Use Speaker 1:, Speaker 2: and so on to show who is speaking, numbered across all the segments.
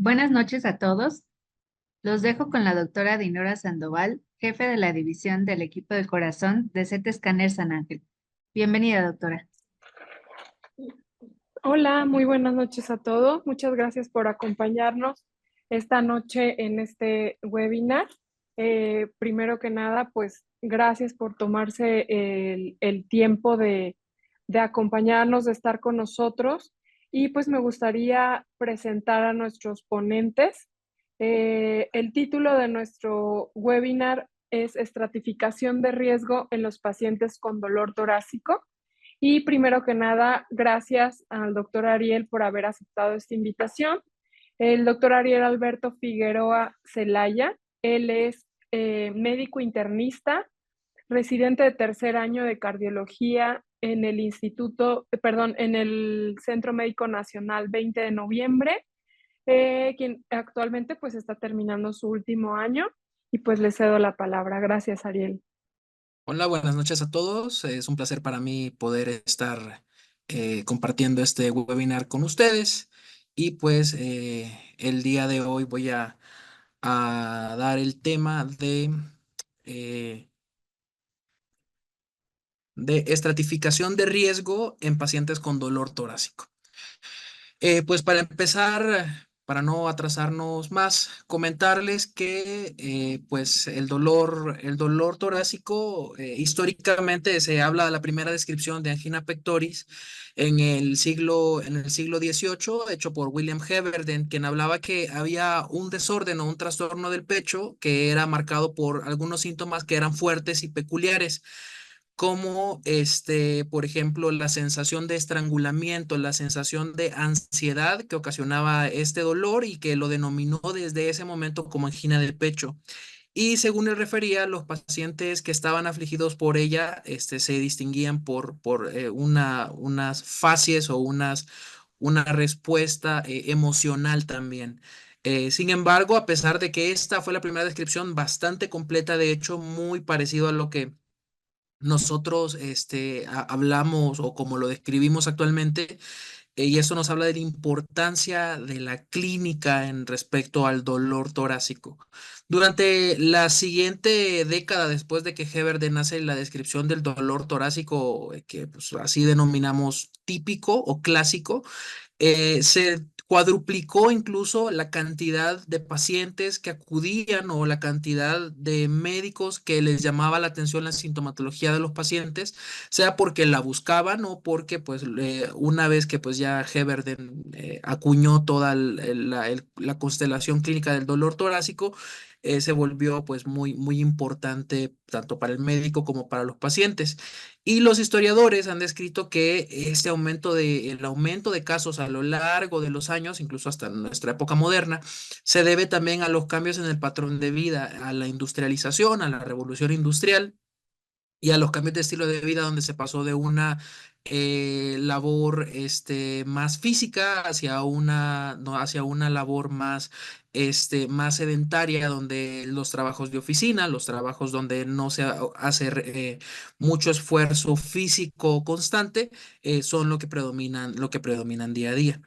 Speaker 1: Buenas noches a todos. Los dejo con la doctora Dinora Sandoval, jefe de la división del equipo del corazón de CT Scanner San Ángel. Bienvenida, doctora.
Speaker 2: Hola, muy buenas noches a todos. Muchas gracias por acompañarnos esta noche en este webinar. Primero que nada, pues gracias por tomarse el tiempo de acompañarnos, de estar con nosotros. Y pues me gustaría presentar a nuestros ponentes. El título de nuestro webinar es Estratificación de riesgo en los pacientes con dolor torácico. Y primero que nada, gracias al doctor Ariel por haber aceptado esta invitación. El doctor Ariel Alberto Figueroa Zelaya, él es médico internista, residente de tercer año de cardiología en el en el Centro Médico Nacional 20 de noviembre, quien actualmente pues está terminando su último año y pues le cedo la palabra. Gracias, Ariel.
Speaker 3: Hola, buenas noches a todos. Es un placer para mí poder estar compartiendo este webinar con ustedes. Y pues el día de hoy voy a dar el tema eh, de estratificación de riesgo en pacientes con dolor torácico. Pues para empezar, para no atrasarnos más, comentarles que pues el dolor torácico históricamente se habla de la primera descripción de angina pectoris en el siglo XVIII, hecho por William Heberden, quien hablaba que había un desorden o un trastorno del pecho que era marcado por algunos síntomas que eran fuertes y peculiares, como por ejemplo, la sensación de estrangulamiento, la sensación de ansiedad que ocasionaba este dolor y que lo denominó desde ese momento como angina del pecho. Y según él refería, los pacientes que estaban afligidos por ella, se distinguían por unas facies o una respuesta emocional también. Sin embargo, a pesar de que esta fue la primera descripción bastante completa, de hecho, muy parecido a lo que nosotros hablamos o como lo describimos actualmente, y eso nos habla de la importancia de la clínica en respecto al dolor torácico. Durante la siguiente década, después de que Heberden hace la descripción del dolor torácico, que pues, así denominamos típico o clásico, se cuadruplicó incluso la cantidad de pacientes que acudían o la cantidad de médicos que les llamaba la atención la sintomatología de los pacientes, sea porque la buscaban o porque pues una vez que pues ya Heberden acuñó toda la constelación clínica del dolor torácico, se volvió pues muy importante tanto para el médico como para los pacientes. Y los historiadores han descrito que el aumento de casos a lo largo de los años, incluso hasta nuestra época moderna, se debe también a los cambios en el patrón de vida, a la industrialización, a la revolución industrial y a los cambios de estilo de vida donde se pasó de una labor más física hacia no, hacia una labor más sedentaria, donde los trabajos de oficina, los trabajos donde no se hace mucho esfuerzo físico constante, son lo que predominan día a día.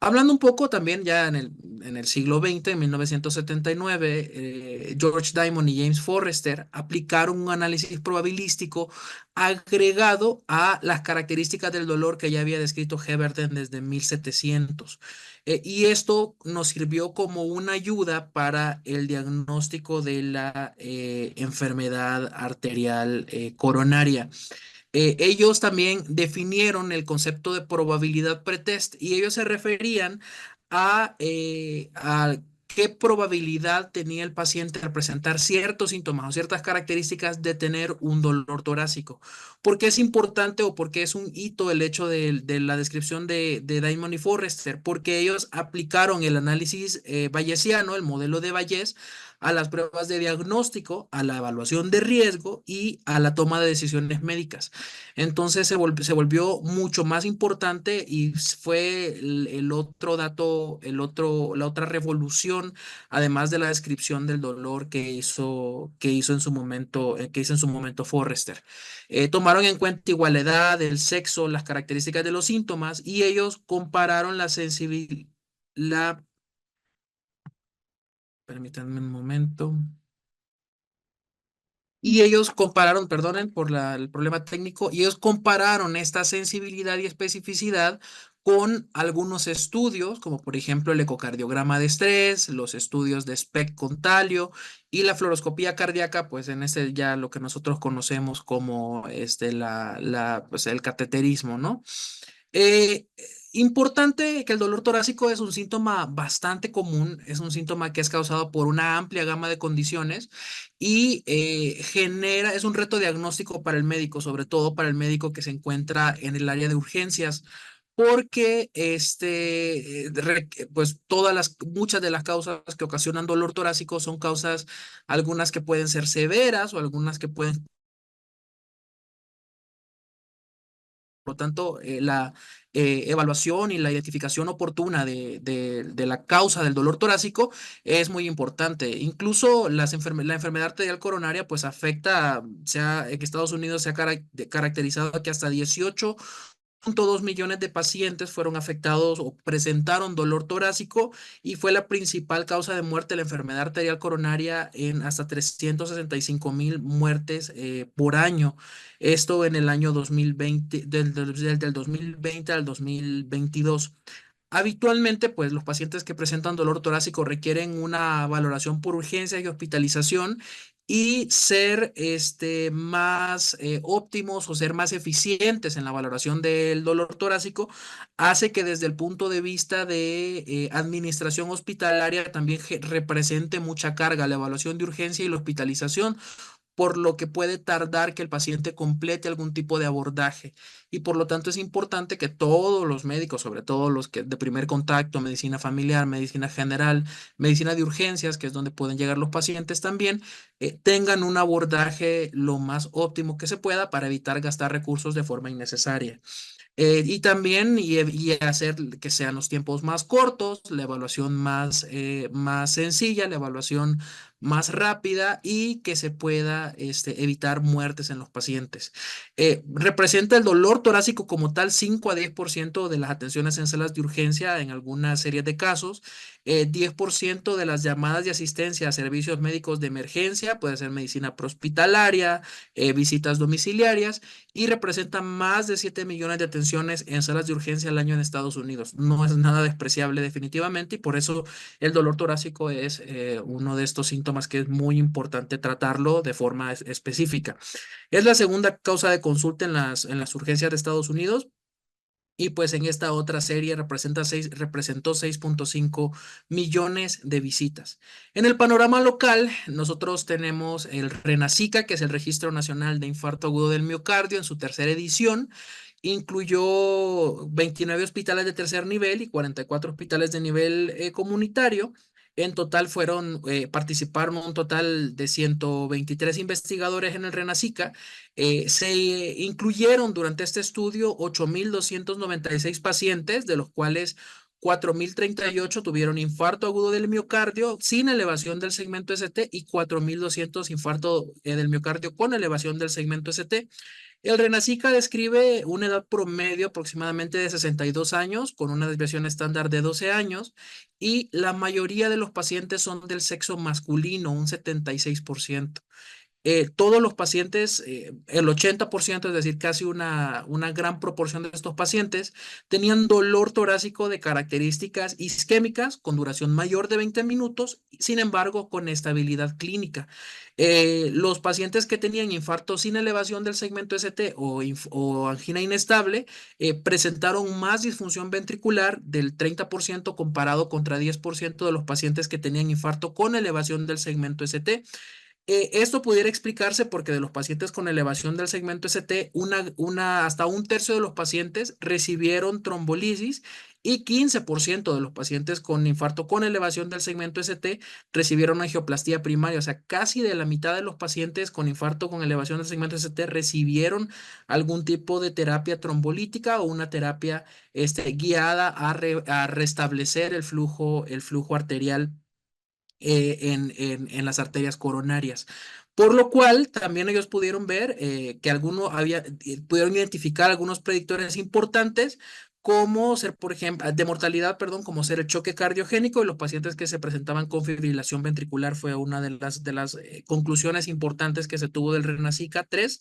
Speaker 3: Hablando un poco también ya en el siglo XX, en 1979, George Diamond y James Forrester aplicaron un análisis probabilístico agregado a las características del dolor que ya había descrito Heberden desde 1700. Y esto nos sirvió como una ayuda para el diagnóstico de la enfermedad arterial coronaria. Ellos también definieron el concepto de probabilidad pretest y ellos se referían a qué probabilidad tenía el paciente al presentar ciertos síntomas o ciertas características de tener un dolor torácico. ¿Por qué es importante o por qué es un hito el hecho de la descripción de Diamond y Forrester? Porque ellos aplicaron el análisis bayesiano, el modelo de Bayes, a las pruebas de diagnóstico, a la evaluación de riesgo y a la toma de decisiones médicas. Entonces se volvió mucho más importante y fue el otro dato, la otra revolución, además de la descripción del dolor que hizo en su momento, que hizo en su momento Forrester. Tomaron en cuenta igual la edad, el sexo, las características de los síntomas y ellos compararon la sensibilidad Permítanme un momento. Y ellos compararon, perdonen por el problema técnico, y ellos compararon esta sensibilidad y especificidad con algunos estudios, como por ejemplo el ecocardiograma de estrés, los estudios de SPECT con talio y la fluoroscopía cardíaca, pues en ese ya lo que nosotros conocemos como pues el cateterismo, ¿no? Eh, Importante que el dolor torácico es un síntoma bastante común, es un síntoma que es causado por una amplia gama de condiciones y es un reto diagnóstico para el médico, sobre todo para el médico que se encuentra en el área de urgencias, porque pues muchas de las causas que ocasionan dolor torácico son causas, algunas que pueden ser severas o algunas que pueden. Por lo tanto, la evaluación y la identificación oportuna de la causa del dolor torácico es muy importante. Incluso la enfermedad arterial coronaria pues afecta, en Estados Unidos se ha caracterizado que hasta 18,2 millones de pacientes fueron afectados o presentaron dolor torácico y fue la principal causa de muerte de la enfermedad arterial coronaria en hasta 365,000 muertes por año. Esto en el año 2020, del 2020 al 2022. Habitualmente, pues los pacientes que presentan dolor torácico requieren una valoración por urgencia y hospitalización y ser más óptimos o ser más eficientes en la valoración del dolor torácico hace que desde el punto de vista de administración hospitalaria también represente mucha carga la evaluación de urgencia y la hospitalización, por lo que puede tardar que el paciente complete algún tipo de abordaje. Y por lo tanto es importante que todos los médicos, sobre todo los que de primer contacto, medicina familiar, medicina general, medicina de urgencias, que es donde pueden llegar los pacientes también, tengan un abordaje lo más óptimo que se pueda para evitar gastar recursos de forma innecesaria. Y también y hacer que sean los tiempos más cortos, la evaluación más sencilla, la evaluación más rápida y que se pueda evitar muertes en los pacientes. Representa el dolor torácico como tal 5 a 10% de las atenciones en salas de urgencia en algunas series de casos, 10% de las llamadas de asistencia a servicios médicos de emergencia, puede ser medicina prehospitalaria, visitas domiciliarias y representa más de 7 millones de atenciones en salas de urgencia al año en Estados Unidos. No es nada despreciable definitivamente y por eso el dolor torácico es uno de estos síntomas que es muy importante tratarlo de forma específica. Es la segunda causa de consulta en las urgencias de Estados Unidos. Y pues en esta otra serie representó 6,5 millones de visitas. En el panorama local, nosotros tenemos el RENACICA, que es el Registro Nacional de Infarto Agudo del Miocardio, en su tercera edición. Incluyó 29 hospitales de tercer nivel y 44 hospitales de nivel comunitario. En total participaron un total de 123 investigadores en el RENACICA. Se incluyeron durante este estudio 8,296 pacientes, de los cuales 4,038 tuvieron infarto agudo del miocardio sin elevación del segmento ST y 4,200 infarto del miocardio con elevación del segmento ST. El RENACICA describe una edad promedio aproximadamente de 62 años, con una desviación estándar de 12 años, y la mayoría de los pacientes son del sexo masculino, un 76%. Todos los pacientes, el 80%, es decir, casi una gran proporción de estos pacientes, tenían dolor torácico de características isquémicas con duración mayor de 20 minutos, sin embargo, con estabilidad clínica. Los pacientes que tenían infarto sin elevación del segmento ST o angina inestable presentaron más disfunción ventricular del 30% comparado contra 10% de los pacientes que tenían infarto con elevación del segmento ST. Esto pudiera explicarse porque de los pacientes con elevación del segmento ST, hasta un tercio de los pacientes recibieron trombolisis y 15% de los pacientes con infarto con elevación del segmento ST recibieron angioplastía primaria. O sea, casi de la mitad de los pacientes con infarto con elevación del segmento ST recibieron algún tipo de terapia trombolítica o una terapia guiada a restablecer el flujo arterial en las arterias coronarias. Por lo cual, también ellos pudieron ver pudieron identificar algunos predictores importantes, como ser, por ejemplo, de mortalidad, perdón, como ser el choque cardiogénico y los pacientes que se presentaban con fibrilación ventricular fue una de las conclusiones importantes que se tuvo del RENACICA 3,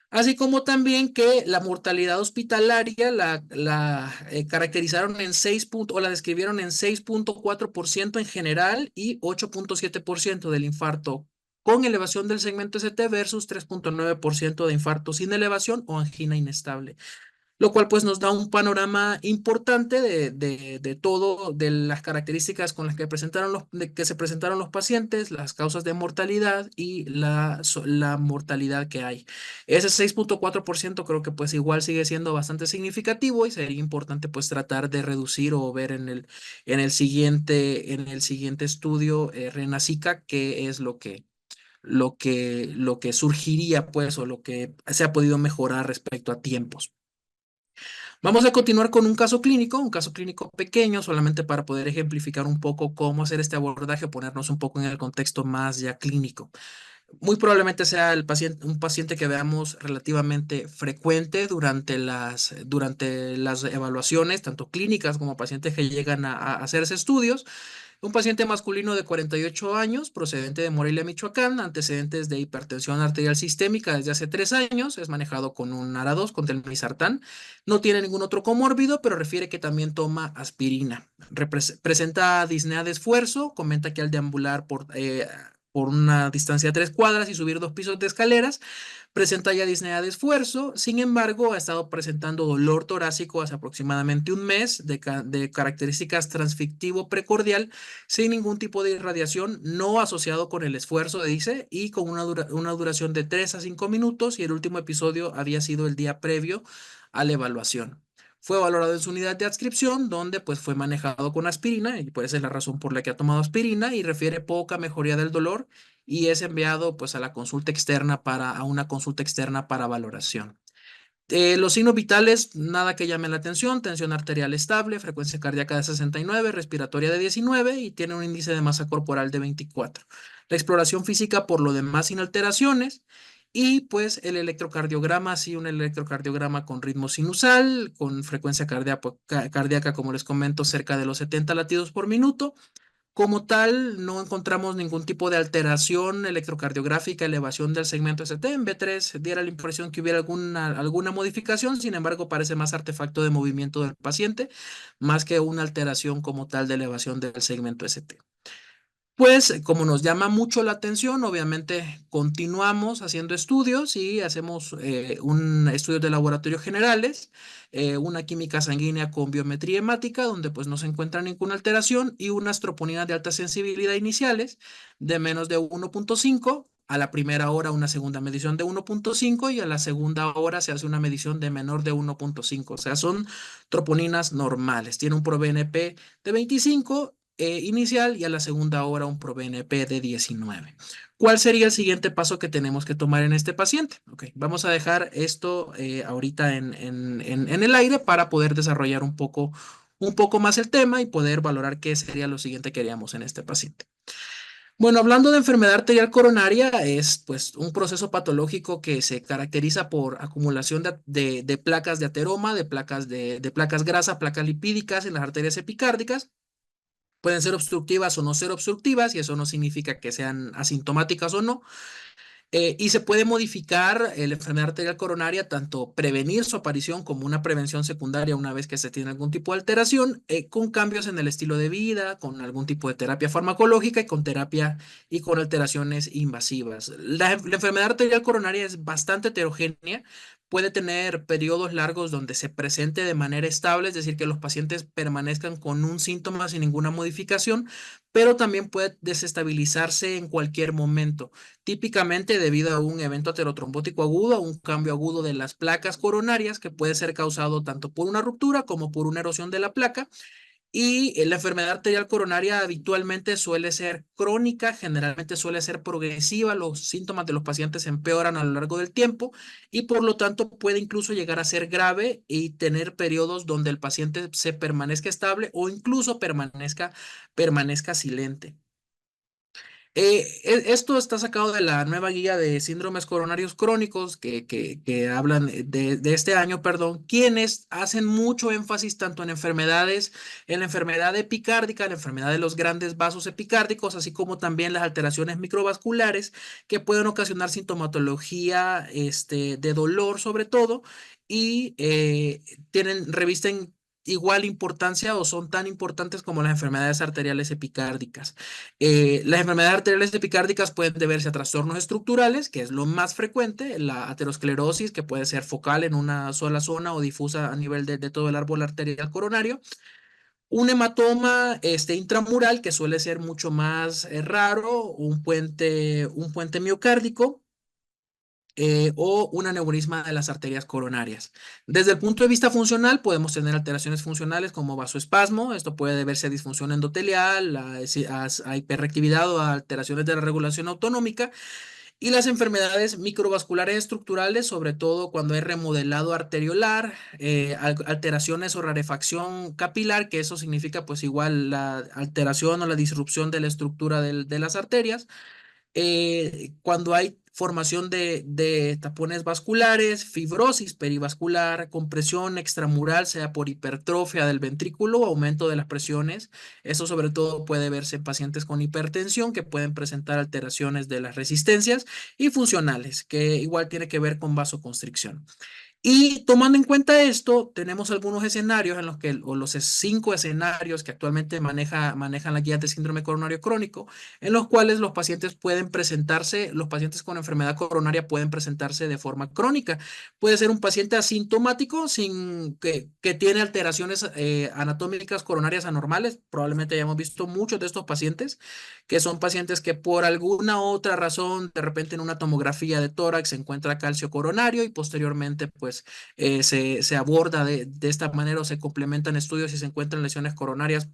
Speaker 3: así como también que la mortalidad hospitalaria la caracterizaron en 6 o la describieron en 6.4% en general y 8.7% del infarto con elevación del segmento ST versus 3.9% de infarto sin elevación o angina inestable, lo cual pues nos da un panorama importante de todo, de las características con las que que se presentaron los pacientes, las causas de mortalidad y la mortalidad que hay. Ese 6.4% creo que pues igual sigue siendo bastante significativo y sería importante pues tratar de reducir o ver en el siguiente estudio RENACICA qué es lo que surgiría pues o lo que se ha podido mejorar respecto a tiempos. Vamos a continuar con un caso clínico pequeño, solamente para poder ejemplificar un poco cómo hacer este abordaje, ponernos un poco en el contexto más ya clínico. Muy probablemente sea un paciente que veamos relativamente frecuente durante las evaluaciones, tanto clínicas como pacientes que llegan a hacerse estudios. Un paciente masculino de 48 años, procedente de Morelia, Michoacán, antecedentes de hipertensión arterial sistémica desde hace 3 años, es manejado con un ARA-2, con telmisartán, no tiene ningún otro comórbido, pero refiere que también toma aspirina. Presenta disnea de esfuerzo, comenta que al deambular por una distancia de 3 cuadras y subir 2 pisos de escaleras, presenta ya disnea de esfuerzo, sin embargo, ha estado presentando dolor torácico hace aproximadamente un mes de características transfictivo precordial, sin ningún tipo de irradiación, no asociado con el esfuerzo, dice, y con una duración de 3 a 5 minutos, y el último episodio había sido el día previo a la evaluación. Fue valorado en su unidad de adscripción, donde pues fue manejado con aspirina, y pues esa es la razón por la que ha tomado aspirina, y refiere poca mejoría del dolor, y es enviado pues a una consulta externa para valoración. Los signos vitales, nada que llame la atención: tensión arterial estable, frecuencia cardíaca de 69, respiratoria de 19 y tiene un índice de masa corporal de 24. La exploración física por lo demás sin alteraciones, y pues el electrocardiograma, sí, un electrocardiograma con ritmo sinusal, con frecuencia cardíaca, como les comento, cerca de los 70 latidos por minuto. Como tal, no encontramos ningún tipo de alteración electrocardiográfica, elevación del segmento ST. En B3 diera la impresión que hubiera alguna modificación, sin embargo, parece más artefacto de movimiento del paciente, más que una alteración como tal de elevación del segmento ST. Pues como nos llama mucho la atención, obviamente continuamos haciendo estudios y hacemos un estudio de laboratorio generales, una química sanguínea con biometría hemática, donde pues no se encuentra ninguna alteración, y unas troponinas de alta sensibilidad iniciales de menos de 1.5. A la primera hora una segunda medición de 1.5 y a la segunda hora se hace una medición de menor de 1.5. O sea, son troponinas normales. Tiene un ProBNP de 25 inicial, y a la segunda hora un ProBNP de 19. ¿Cuál sería el siguiente paso que tenemos que tomar en este paciente? Ok, vamos a dejar esto ahorita en el aire para poder desarrollar un poco más el tema y poder valorar qué sería lo siguiente que haríamos en este paciente. Bueno, hablando de enfermedad arterial coronaria, es pues un proceso patológico que se caracteriza por acumulación de placas de ateroma, de placas grasa, placas lipídicas en las arterias epicárdicas. Pueden ser obstructivas o no ser obstructivas, y eso no significa que sean asintomáticas o no. Y se puede modificar la enfermedad arterial coronaria, tanto prevenir su aparición como una prevención secundaria una vez que se tiene algún tipo de alteración, con cambios en el estilo de vida, con algún tipo de terapia farmacológica y con alteraciones invasivas. La enfermedad arterial coronaria es bastante heterogénea. Puede tener periodos largos donde se presente de manera estable, es decir, que los pacientes permanezcan con un síntoma sin ninguna modificación, pero también puede desestabilizarse en cualquier momento, típicamente debido a un evento aterotrombótico agudo, un cambio agudo de las placas coronarias que puede ser causado tanto por una ruptura como por una erosión de la placa. Y la enfermedad arterial coronaria habitualmente suele ser crónica, generalmente suele ser progresiva, los síntomas de los pacientes empeoran a lo largo del tiempo, y por lo tanto puede incluso llegar a ser grave y tener periodos donde el paciente se permanezca estable o incluso permanezca silente. Esto está sacado de la nueva guía de síndromes coronarios crónicos que hablan de este año, perdón, quienes hacen mucho énfasis tanto en la enfermedad epicárdica, la enfermedad de los grandes vasos epicárdicos, así como también las alteraciones microvasculares que pueden ocasionar sintomatología de dolor sobre todo y revisten igual importancia o son tan importantes como las enfermedades arteriales epicárdicas. Las enfermedades arteriales epicárdicas pueden deberse a trastornos estructurales, que es lo más frecuente, la aterosclerosis, que puede ser focal en una sola zona o difusa a nivel de todo el árbol arterial coronario. Un hematoma intramural, que suele ser mucho más raro, un puente miocárdico, o un aneurisma de las arterias coronarias. Desde el punto de vista funcional, podemos tener alteraciones funcionales como vasoespasmo. Esto puede deberse a disfunción endotelial, a hiperreactividad o a alteraciones de la regulación autonómica. Y las enfermedades microvasculares estructurales, sobre todo cuando hay remodelado arteriolar, alteraciones o rarefacción capilar, que eso significa pues igual la alteración o la disrupción de la estructura de las arterias. Cuando hay formación de tapones vasculares, fibrosis perivascular, compresión extramural, sea por hipertrofia del ventrículo o aumento de las presiones. Eso sobre todo puede verse en pacientes con hipertensión que pueden presentar alteraciones de las resistencias y funcionales, que igual tiene que ver con vasoconstricción. Y tomando en cuenta esto, tenemos algunos escenarios en los que, o los 5 escenarios que actualmente manejan la guía de síndrome coronario crónico, en los cuales los pacientes con enfermedad coronaria pueden presentarse de forma crónica. Puede ser un paciente asintomático que tiene alteraciones anatómicas coronarias anormales. Probablemente hayamos visto muchos de estos pacientes, que son pacientes que por alguna otra razón, de repente en una tomografía de tórax se encuentra calcio coronario y posteriormente pues se aborda de esta manera o se complementan estudios y se encuentran lesiones coronarias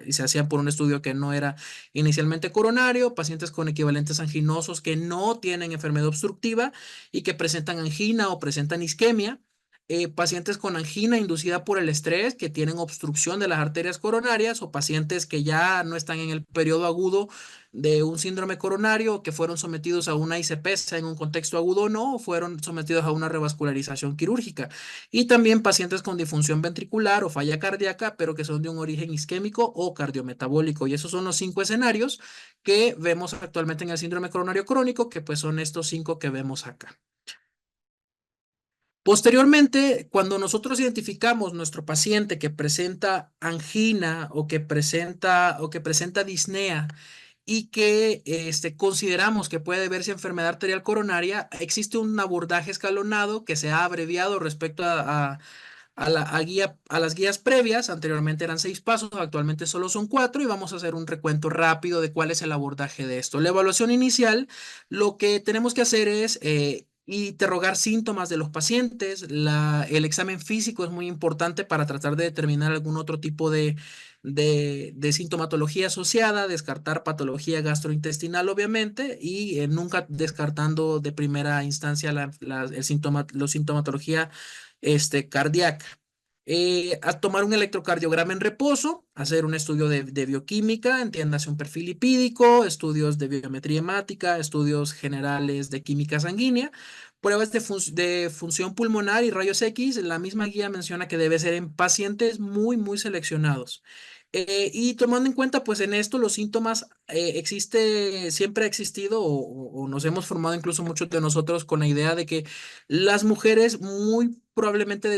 Speaker 3: y se hacían por un estudio que no era inicialmente coronario, pacientes con equivalentes anginosos que no tienen enfermedad obstructiva y que presentan angina o presentan isquemia. Pacientes con angina inducida por el estrés que tienen obstrucción de las arterias coronarias o pacientes que ya no están en el periodo agudo de un síndrome coronario que fueron sometidos a una ICP, sea en un contexto agudo o no, o fueron sometidos a una revascularización quirúrgica. Y también pacientes con disfunción ventricular o falla cardíaca, pero que son de un origen isquémico o cardiometabólico. Y esos son los 5 escenarios que vemos actualmente en el síndrome coronario crónico, que pues son estos 5 que vemos acá. Posteriormente, cuando nosotros identificamos nuestro paciente que presenta angina o que presenta disnea y que consideramos que puede verse enfermedad arterial coronaria, existe un abordaje escalonado que se ha abreviado respecto a las guías previas. Anteriormente eran 6 pasos, actualmente solo son 4 y vamos a hacer un recuento rápido de cuál es el abordaje de esto. La evaluación inicial, lo que tenemos que hacer es interrogar síntomas de los pacientes. El examen físico es muy importante para tratar de determinar algún otro tipo de sintomatología asociada, descartar patología gastrointestinal, obviamente, y nunca descartando de primera instancia la sintomatología cardíaca. A tomar un electrocardiograma en reposo, hacer un estudio de bioquímica, entiéndase un perfil lipídico, estudios de biometría hemática, estudios generales de química sanguínea, pruebas de función pulmonar y rayos X. La misma guía menciona que debe ser en pacientes muy, muy seleccionados. Y tomando en cuenta, pues en esto los síntomas siempre ha existido o nos hemos formado incluso muchos de nosotros con la idea de que las mujeres muy probablemente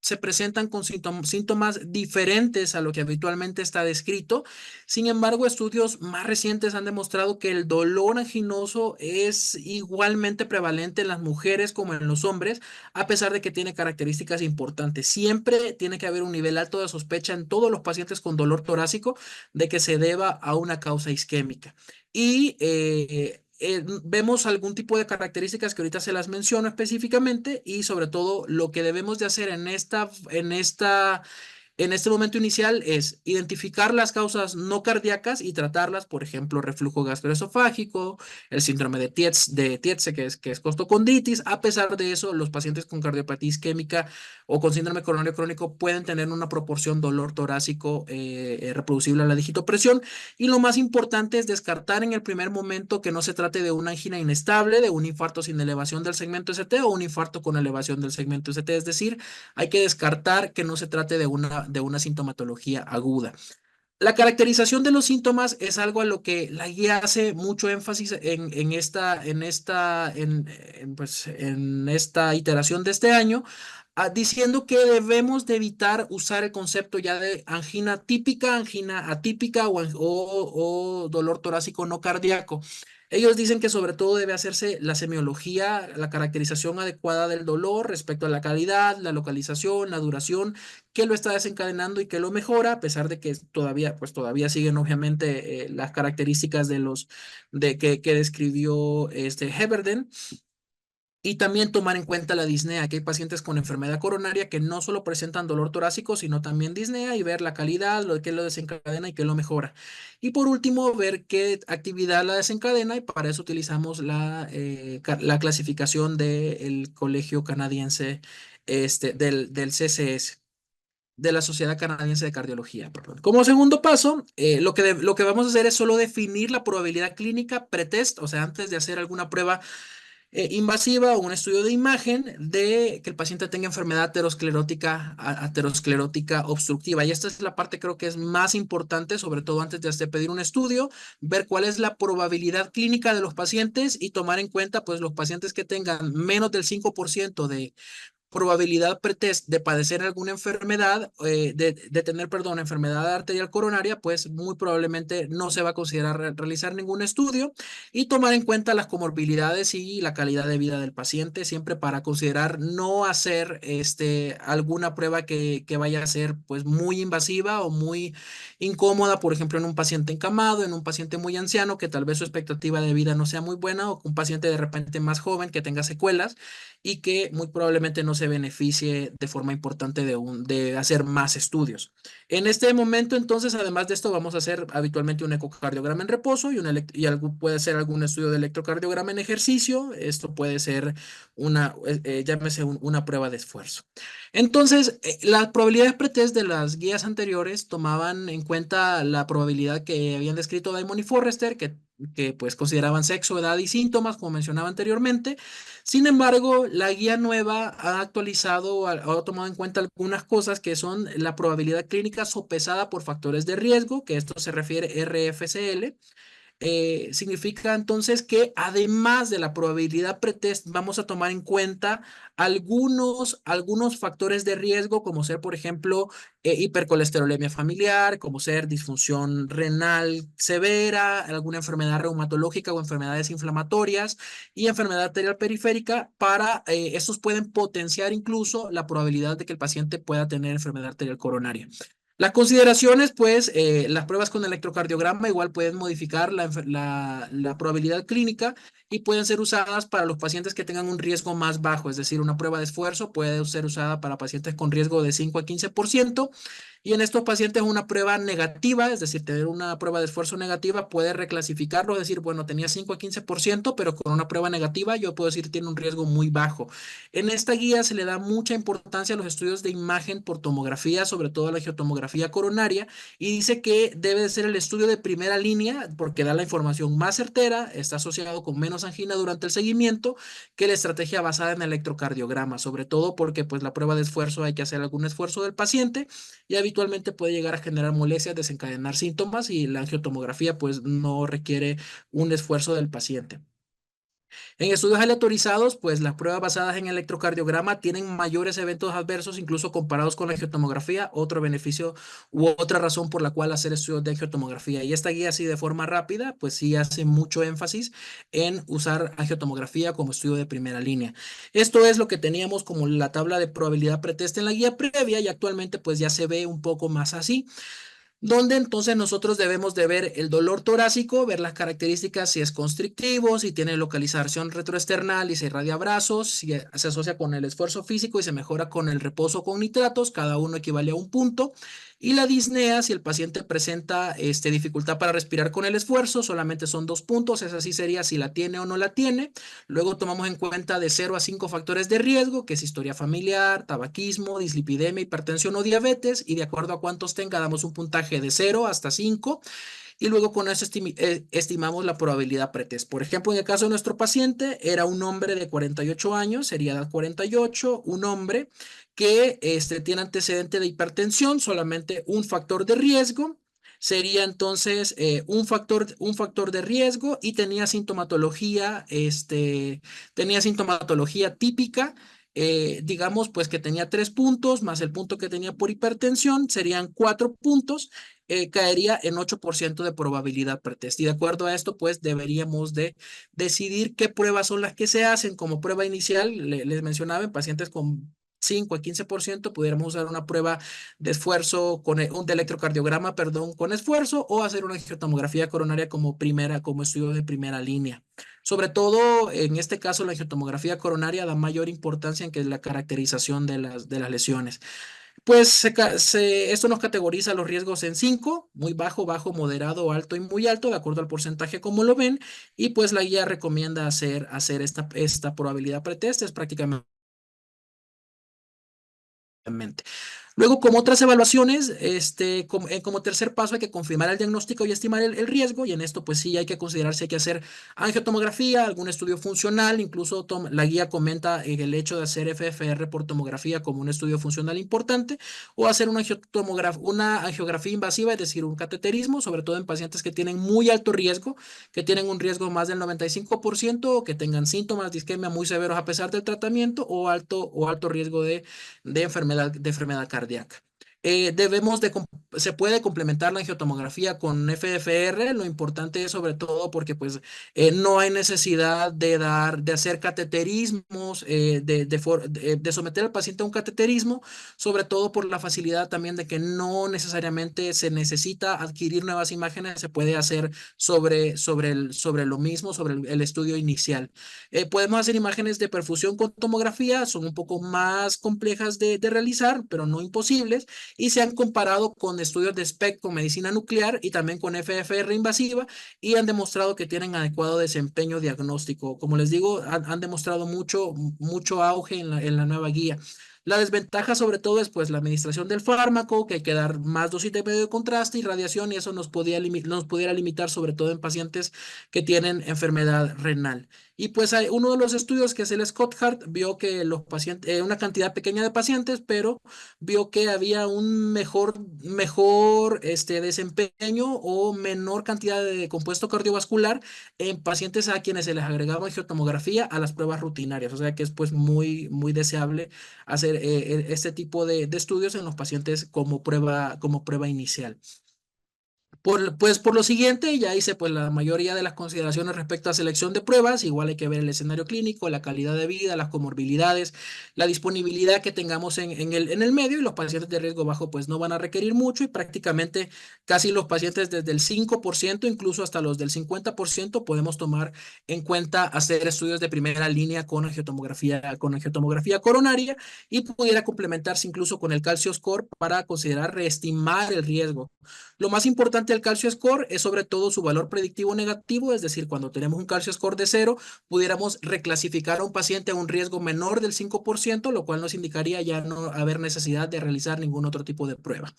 Speaker 3: se presentan con síntomas diferentes a lo que habitualmente está descrito. Sin embargo, estudios más recientes han demostrado que el dolor anginoso es igualmente prevalente en las mujeres como en los hombres, a pesar de que tiene características importantes. Siempre tiene que haber un nivel alto de sospecha en todos los pacientes con dolor torácico de que se deba a una causa isquémica. Y vemos algún tipo de características que ahorita se las menciono específicamente y sobre todo lo que debemos de hacer En este momento inicial es identificar las causas no cardíacas y tratarlas, por ejemplo, reflujo gastroesofágico, el síndrome de Tietze, que es costoconditis. A pesar de eso, los pacientes con cardiopatía isquémica o con síndrome coronario crónico pueden tener una proporción dolor torácico reproducible a la digitopresión. Y lo más importante es descartar en el primer momento que no se trate de una angina inestable, de un infarto sin elevación del segmento ST o un infarto con elevación del segmento ST. Es decir, hay que descartar que no se trate de una sintomatología aguda. La caracterización de los síntomas es algo a lo que la guía hace mucho énfasis pues, en esta iteración de este año, diciendo que debemos de evitar usar el concepto ya de angina típica, angina atípica o dolor torácico no cardíaco. Ellos dicen que sobre todo debe hacerse la semiología, la caracterización adecuada del dolor respecto a la calidad, la localización, la duración, qué lo está desencadenando y qué lo mejora, a pesar de que todavía, pues todavía siguen obviamente las características que describió Heberden. Y también tomar en cuenta la disnea, que hay pacientes con enfermedad coronaria que no solo presentan dolor torácico, sino también disnea y ver la calidad, lo que lo desencadena y qué lo mejora. Y por último, ver qué actividad la desencadena y para eso utilizamos la clasificación del Colegio Canadiense, del CCS. De la Sociedad Canadiense de Cardiología, perdón. Como segundo paso, lo que vamos a hacer es solo definir la probabilidad clínica pretest, o sea, antes de hacer alguna prueba invasiva o un estudio de imagen de que el paciente tenga enfermedad aterosclerótica obstructiva. Y esta es la parte creo que es más importante, sobre todo antes de pedir un estudio, ver cuál es la probabilidad clínica de los pacientes y tomar en cuenta pues los pacientes que tengan menos del 5% de probabilidad pretest de padecer alguna enfermedad, de tener, perdón, enfermedad arterial coronaria, pues muy probablemente no se va a considerar realizar ningún estudio y tomar en cuenta las comorbilidades y la calidad de vida del paciente, siempre para considerar no hacer alguna prueba que vaya a ser pues muy invasiva o muy incómoda, por ejemplo, en un paciente encamado, en un paciente muy anciano que tal vez su expectativa de vida no sea muy buena o un paciente de repente más joven que tenga secuelas y que muy probablemente no se beneficie de forma importante de hacer más estudios. En este momento, entonces, además de esto, vamos a hacer habitualmente un ecocardiograma en reposo puede ser algún estudio de electrocardiograma en ejercicio. Esto puede ser llámese una prueba de esfuerzo. Entonces, las probabilidades pretest de las guías anteriores tomaban en cuenta la probabilidad que habían descrito Diamond y Forrester, que pues consideraban sexo, edad y síntomas, como mencionaba anteriormente. Sin embargo, la guía nueva ha actualizado, ha tomado en cuenta algunas cosas que son la probabilidad clínica sopesada por factores de riesgo, que esto se refiere RFCL. Significa entonces que además de la probabilidad pretest, vamos a tomar en cuenta algunos factores de riesgo, como ser, por ejemplo, hipercolesterolemia familiar, como ser disfunción renal severa, alguna enfermedad reumatológica o enfermedades inflamatorias y enfermedad arterial periférica. Estos pueden potenciar incluso la probabilidad de que el paciente pueda tener enfermedad arterial coronaria. Las consideraciones, pues, las pruebas con electrocardiograma igual pueden modificar la probabilidad clínica y pueden ser usadas para los pacientes que tengan un riesgo más bajo, es decir, una prueba de esfuerzo puede ser usada para pacientes con riesgo de 5 a 15%. Y en estos pacientes una prueba negativa, es decir, tener una prueba de esfuerzo negativa puede reclasificarlo, es decir, bueno, tenía 5 a 15%, pero con una prueba negativa yo puedo decir tiene un riesgo muy bajo. En esta guía se le da mucha importancia a los estudios de imagen por tomografía, sobre todo a la geotomografía coronaria, y dice que debe de ser el estudio de primera línea porque da la información más certera, está asociado con menos angina durante el seguimiento que la estrategia basada en electrocardiograma, sobre todo porque pues la prueba de esfuerzo hay que hacer algún esfuerzo del paciente y habitualmente puede llegar a generar molestias, desencadenar síntomas y la angiotomografía pues no requiere un esfuerzo del paciente. En estudios aleatorizados, pues las pruebas basadas en electrocardiograma tienen mayores eventos adversos, incluso comparados con la angiotomografía, otro beneficio u otra razón por la cual hacer estudios de angiotomografía. Y esta guía, así de forma rápida, pues sí hace mucho énfasis en usar angiotomografía como estudio de primera línea. Esto es lo que teníamos como la tabla de probabilidad pretest en la guía previa y actualmente pues ya se ve un poco más así. donde entonces nosotros debemos de ver el dolor torácico, ver las características, si es constrictivo, si tiene localización retroesternal y se irradia brazos, si se asocia con el esfuerzo físico y se mejora con el reposo con nitratos, cada uno equivale a un punto. Y la disnea, si el paciente presenta dificultad para respirar con el esfuerzo, solamente son 2 puntos, esa sí sería si la tiene o no la tiene. Luego tomamos en cuenta de 0 a 5 factores de riesgo, que es historia familiar, tabaquismo, dislipidemia, hipertensión o diabetes, y de acuerdo a cuántos tenga, damos un puntaje de 0 hasta 5, y luego con eso estimamos la probabilidad pretest. Por ejemplo, en el caso de nuestro paciente, era un hombre de 48 años, sería edad 48, un hombre que tiene antecedente de hipertensión, solamente un factor de riesgo. Sería entonces un factor de riesgo y tenía sintomatología típica. Digamos pues que tenía 3 puntos más el punto que tenía por hipertensión, serían 4 puntos. Caería en 8% de probabilidad pretest. Y de acuerdo a esto, pues deberíamos de decidir qué pruebas son las que se hacen como prueba inicial. Les mencionaba, en pacientes con 5 a 15% pudiéramos usar una prueba de esfuerzo de electrocardiograma, perdón, con esfuerzo, o hacer una angiotomografía coronaria como estudio de primera línea. Sobre todo, en este caso, la angiotomografía coronaria da mayor importancia en que es la caracterización de las lesiones. Pues esto nos categoriza los riesgos en 5: muy bajo, bajo, moderado, alto y muy alto, de acuerdo al porcentaje como lo ven. Y pues la guía recomienda hacer esta probabilidad pretest, es prácticamente. Luego, como otras evaluaciones, como tercer paso hay que confirmar el diagnóstico y estimar el riesgo, y en esto pues sí hay que considerar si hay que hacer angiotomografía, algún estudio funcional, incluso la guía comenta el hecho de hacer FFR por tomografía como un estudio funcional importante, o hacer una angiografía invasiva, es decir, un cateterismo, sobre todo en pacientes que tienen muy alto riesgo, que tienen un riesgo más del 95%, o que tengan síntomas de isquemia muy severos a pesar del tratamiento, o alto riesgo de enfermedad cardíaca. Se puede complementar la angiotomografía con FFR. Lo importante es sobre todo porque pues no hay necesidad de hacer cateterismos, de someter al paciente a un cateterismo, sobre todo por la facilidad también de que no necesariamente se necesita adquirir nuevas imágenes, se puede hacer sobre lo mismo, sobre el estudio inicial. Podemos hacer imágenes de perfusión con tomografía, son un poco más complejas de realizar, pero no imposibles, y se han comparado con estudios de SPECT con medicina nuclear y también con FFR invasiva, y han demostrado que tienen adecuado desempeño diagnóstico. Como les digo, han demostrado mucho auge en la nueva guía. La desventaja sobre todo es pues la administración del fármaco, que hay que dar más dosis de medio de contraste y radiación, y eso nos pudiera limitar sobre todo en pacientes que tienen enfermedad renal. Y pues hay uno de los estudios, que es el Scott Hart, vio que los pacientes, una cantidad pequeña de pacientes, pero vio que había un mejor desempeño o menor cantidad de compuesto cardiovascular en pacientes a quienes se les agregaba angiotomografía a las pruebas rutinarias. O sea que es pues muy, muy deseable hacer este tipo de estudios en los pacientes como prueba inicial. Por lo siguiente, ya hice pues la mayoría de las consideraciones respecto a selección de pruebas. Igual hay que ver el escenario clínico, la calidad de vida, las comorbilidades, la disponibilidad que tengamos en el medio, y los pacientes de riesgo bajo pues no van a requerir mucho, y prácticamente casi los pacientes desde el 5%, incluso hasta los del 50%, podemos tomar en cuenta hacer estudios de primera línea con angiotomografía coronaria, y pudiera complementarse incluso con el calcio score para considerar reestimar el riesgo. Lo más importante del calcio score es sobre todo su valor predictivo negativo, es decir, cuando tenemos un calcio score de 0, pudiéramos reclasificar a un paciente a un riesgo menor del 5%, lo cual nos indicaría ya no haber necesidad de realizar ningún otro tipo de prueba.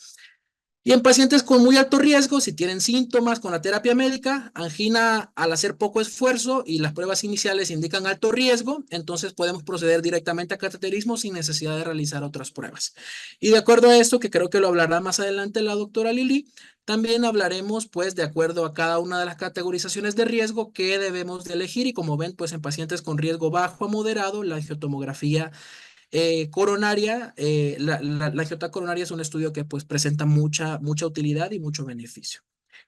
Speaker 3: Y en pacientes con muy alto riesgo, si tienen síntomas con la terapia médica, angina al hacer poco esfuerzo y las pruebas iniciales indican alto riesgo, entonces podemos proceder directamente a cateterismo sin necesidad de realizar otras pruebas. Y de acuerdo a esto, que creo que lo hablará más adelante la doctora Lili, también hablaremos pues de acuerdo a cada una de las categorizaciones de riesgo que debemos de elegir, y como ven pues en pacientes con riesgo bajo a moderado, la angiotomografía coronaria, la angiota coronaria es un estudio que pues presenta mucha utilidad y mucho beneficio.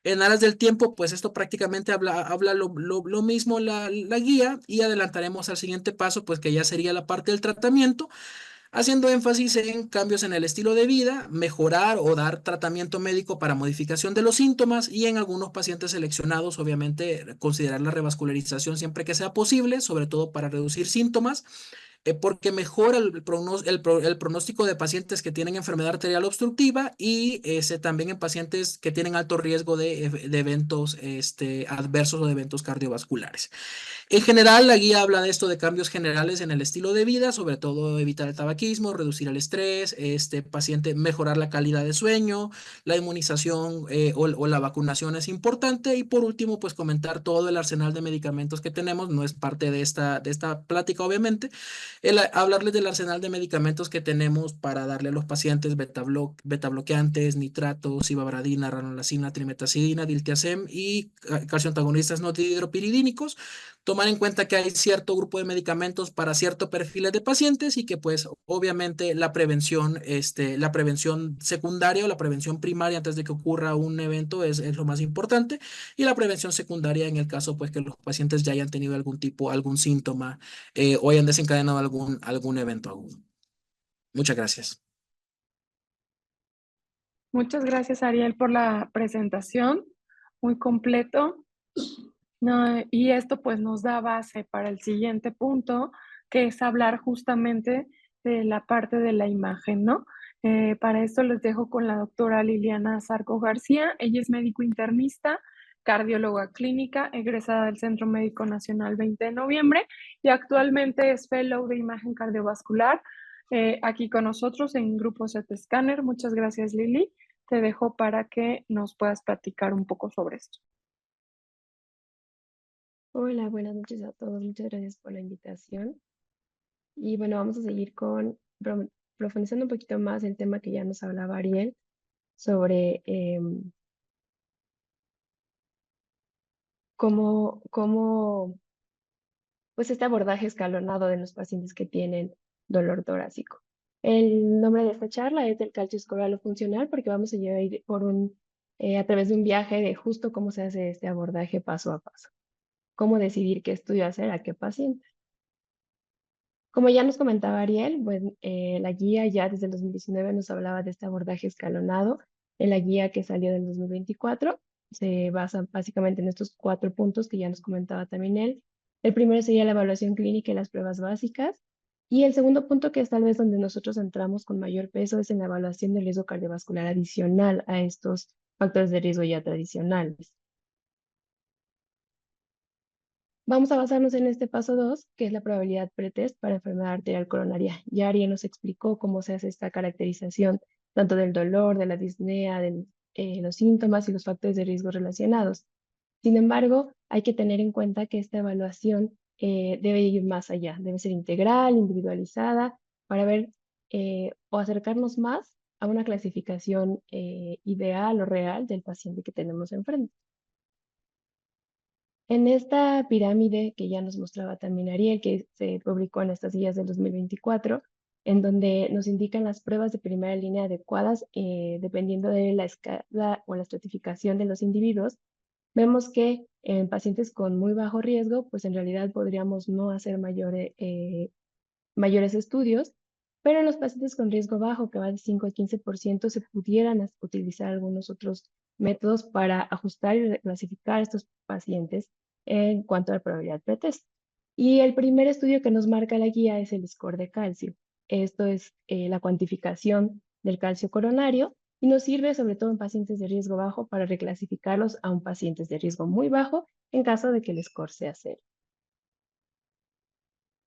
Speaker 3: En aras del tiempo, pues esto prácticamente habla lo mismo la guía, y adelantaremos al siguiente paso, pues que ya sería la parte del tratamiento. haciendo énfasis en cambios en el estilo de vida, mejorar o dar tratamiento médico para modificación de los síntomas y en algunos pacientes seleccionados, obviamente, considerar la revascularización siempre que sea posible, sobre todo para reducir síntomas porque mejora el pronóstico de pacientes que tienen enfermedad arterial obstructiva y también en pacientes que tienen alto riesgo de eventos adversos o de eventos cardiovasculares. En general, la guía habla de esto de cambios generales en el estilo de vida, sobre todo evitar el tabaquismo, reducir el estrés, paciente mejorar la calidad de sueño, la inmunización o la vacunación es importante y por último, pues comentar todo el arsenal de medicamentos que tenemos, no es parte de esta plática obviamente, hablarles del arsenal de medicamentos que tenemos para darle a los pacientes beta bloqueantes, nitratos, ivabradina, ranolazina, trimetazidina, diltiazem y calcio antagonistas no dihidropiridínicos. Tomar en cuenta que hay cierto grupo de medicamentos para ciertos perfiles de pacientes y que pues obviamente la prevención secundaria o la prevención primaria antes de que ocurra un evento es lo más importante y la prevención secundaria en el caso pues que los pacientes ya hayan tenido algún síntoma o hayan desencadenado algún evento agudo. Muchas gracias.
Speaker 2: Muchas gracias, Ariel, por la presentación, muy completo. No, y esto pues nos da base para el siguiente punto, que es hablar justamente de la parte de la imagen, ¿no? Para esto les dejo con la doctora Liliana Zarco García. Ella es médico internista, cardióloga clínica, egresada del Centro Médico Nacional 20 de noviembre y actualmente es fellow de imagen cardiovascular aquí con nosotros en Grupo CT Scanner. Muchas gracias, Lili. Te dejo para que nos puedas platicar un poco sobre esto.
Speaker 4: Hola, buenas noches a todos. Muchas gracias por la invitación. Y bueno, vamos a seguir profundizando un poquito más el tema que ya nos hablaba Ariel sobre cómo pues este abordaje escalonado de los pacientes que tienen dolor torácico. El nombre de esta charla es del calcio escolar funcional porque vamos a ir a través de un viaje de justo cómo se hace este abordaje paso a paso. Cómo decidir qué estudio hacer a qué paciente. Como ya nos comentaba Ariel, la guía ya desde el 2019 nos hablaba de este abordaje escalonado. En la guía que salió del 2024 se basa básicamente en estos 4 puntos que ya nos comentaba también él. El primero sería la evaluación clínica y las pruebas básicas. Y el segundo punto, que es tal vez donde nosotros entramos con mayor peso, es en la evaluación del riesgo cardiovascular adicional a estos factores de riesgo ya tradicionales. Vamos a basarnos en este paso 2, que es la probabilidad pretest para enfermedad arterial coronaria. Ya Ariel nos explicó cómo se hace esta caracterización, tanto del dolor, de la disnea, de los síntomas y los factores de riesgo relacionados. Sin embargo, hay que tener en cuenta que esta evaluación debe ir más allá, debe ser integral, individualizada, para ver o acercarnos más a una clasificación ideal o real del paciente que tenemos enfrente. En esta pirámide que ya nos mostraba también Ariel, que se publicó en estas guías del 2024, en donde nos indican las pruebas de primera línea adecuadas dependiendo de la escala o la estratificación de los individuos, vemos que en pacientes con muy bajo riesgo, pues en realidad podríamos no hacer mayores estudios, pero en los pacientes con riesgo bajo, que va de 5 al 15%, se pudieran utilizar algunos otros métodos para ajustar y clasificar a estos pacientes en cuanto a la probabilidad pretest. Y el primer estudio que nos marca la guía es el score de calcio. Esto es la cuantificación del calcio coronario y nos sirve sobre todo en pacientes de riesgo bajo para reclasificarlos a un pacientes de riesgo muy bajo en caso de que el score sea 0.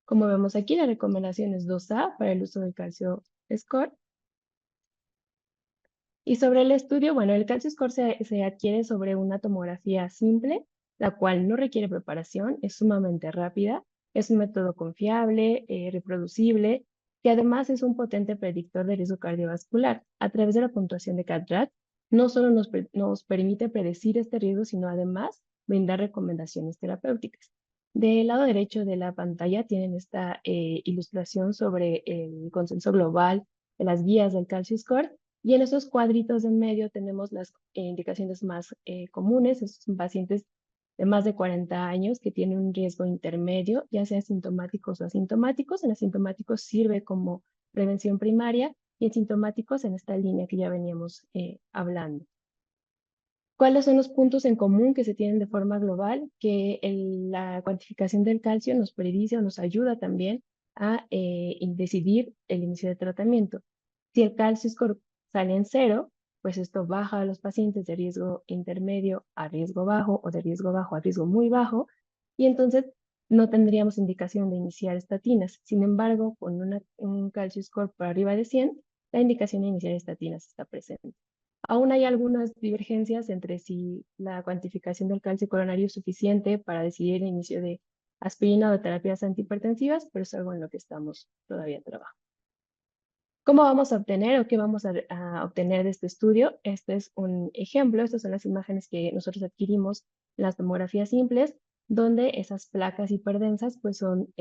Speaker 4: Como vemos aquí, la recomendación es 2A para el uso del calcio score. Y sobre el estudio, bueno, el calcio score se adquiere sobre una tomografía simple, la cual no requiere preparación, es sumamente rápida, es un método confiable, reproducible, y además es un potente predictor de riesgo cardiovascular. A través de la puntuación de CAT-RAT, no solo nos permite predecir este riesgo, sino además brindar recomendaciones terapéuticas. Del lado derecho de la pantalla tienen esta ilustración sobre el consenso global de las guías del calcio score, y en esos cuadritos de en medio tenemos las indicaciones más comunes. Estos son pacientes de más de 40 años que tienen un riesgo intermedio, ya sea sintomáticos o asintomáticos. En asintomáticos sirve como prevención primaria, y en sintomáticos en esta línea que ya veníamos hablando. ¿Cuáles son los puntos en común que se tienen de forma global? Que la cuantificación del calcio nos predice o nos ayuda también a decidir el inicio de tratamiento. Si el calcio score sale en 0, pues esto baja a los pacientes de riesgo intermedio a riesgo bajo o de riesgo bajo a riesgo muy bajo, y entonces no tendríamos indicación de iniciar estatinas. Sin embargo, con un calcio score por arriba de 100, la indicación de iniciar estatinas está presente. Aún hay algunas divergencias entre si la cuantificación del calcio coronario es suficiente para decidir el inicio de aspirina o de terapias antihipertensivas, pero es algo en lo que estamos todavía trabajando. ¿Cómo vamos a obtener o qué vamos a obtener de este estudio? Este es un ejemplo, estas son las imágenes que nosotros adquirimos en las tomografías simples, donde esas placas hiperdensas pues son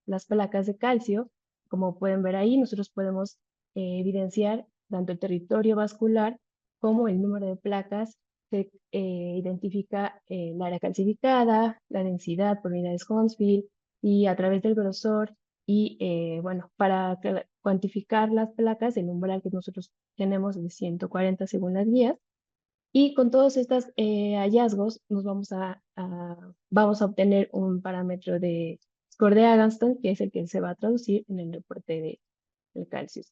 Speaker 4: las placas de calcio. Como pueden ver ahí, nosotros podemos evidenciar tanto el territorio vascular como el número de placas. Se identifica el área calcificada, la densidad por unidades Hounsfield, y a través del grosor y bueno, para cuantificar las placas, el umbral que nosotros tenemos es de 140 según las guías. Y con todos estos hallazgos nos vamos a obtener un parámetro de score de Agatston, que es el que se va a traducir en el reporte del calcio.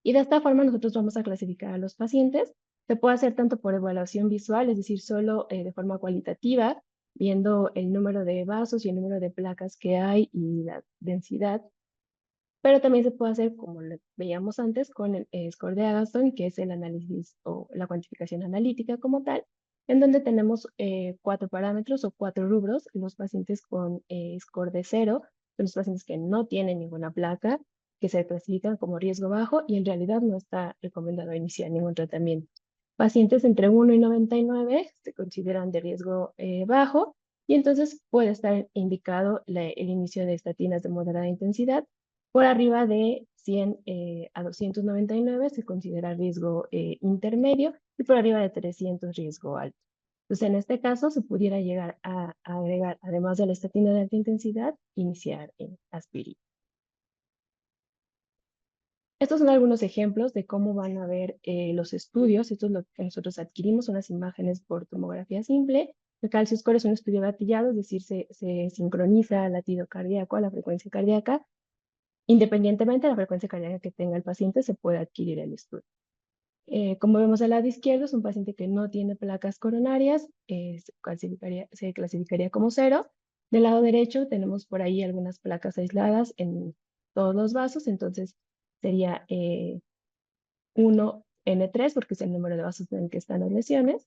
Speaker 4: Y de esta forma nosotros vamos a clasificar a los pacientes. Se puede hacer tanto por evaluación visual, es decir, solo de forma cualitativa, viendo el número de vasos y el número de placas que hay y la densidad. Pero también se puede hacer, como lo veíamos antes, con el score de Agatston, que es el análisis o la cuantificación analítica como tal, en donde tenemos 4 parámetros o 4 rubros. Los pacientes con score de 0 son los pacientes que no tienen ninguna placa, que se clasifican como riesgo bajo y en realidad no está recomendado iniciar ningún tratamiento. Pacientes entre 1 y 99 se consideran de riesgo bajo, y entonces puede estar indicado el inicio de estatinas de moderada intensidad. Por arriba de 100 a 299 se considera riesgo intermedio, y por arriba de 300 riesgo alto. Entonces, en este caso, se pudiera llegar a agregar, además de la estatina de alta intensidad, iniciar en aspirina. Estos son algunos ejemplos de cómo van a ver los estudios. Esto es lo que nosotros adquirimos, son las imágenes por tomografía simple. El calcio score es un estudio gatillado, es decir, se sincroniza el latido cardíaco a la frecuencia cardíaca. Independientemente de la frecuencia cardíaca que tenga el paciente, se puede adquirir el estudio. Como vemos al lado izquierdo, es un paciente que no tiene placas coronarias, se clasificaría como 0. Del lado derecho tenemos por ahí algunas placas aisladas en todos los vasos, entonces sería 1N3, porque es el número de vasos en el que están las lesiones.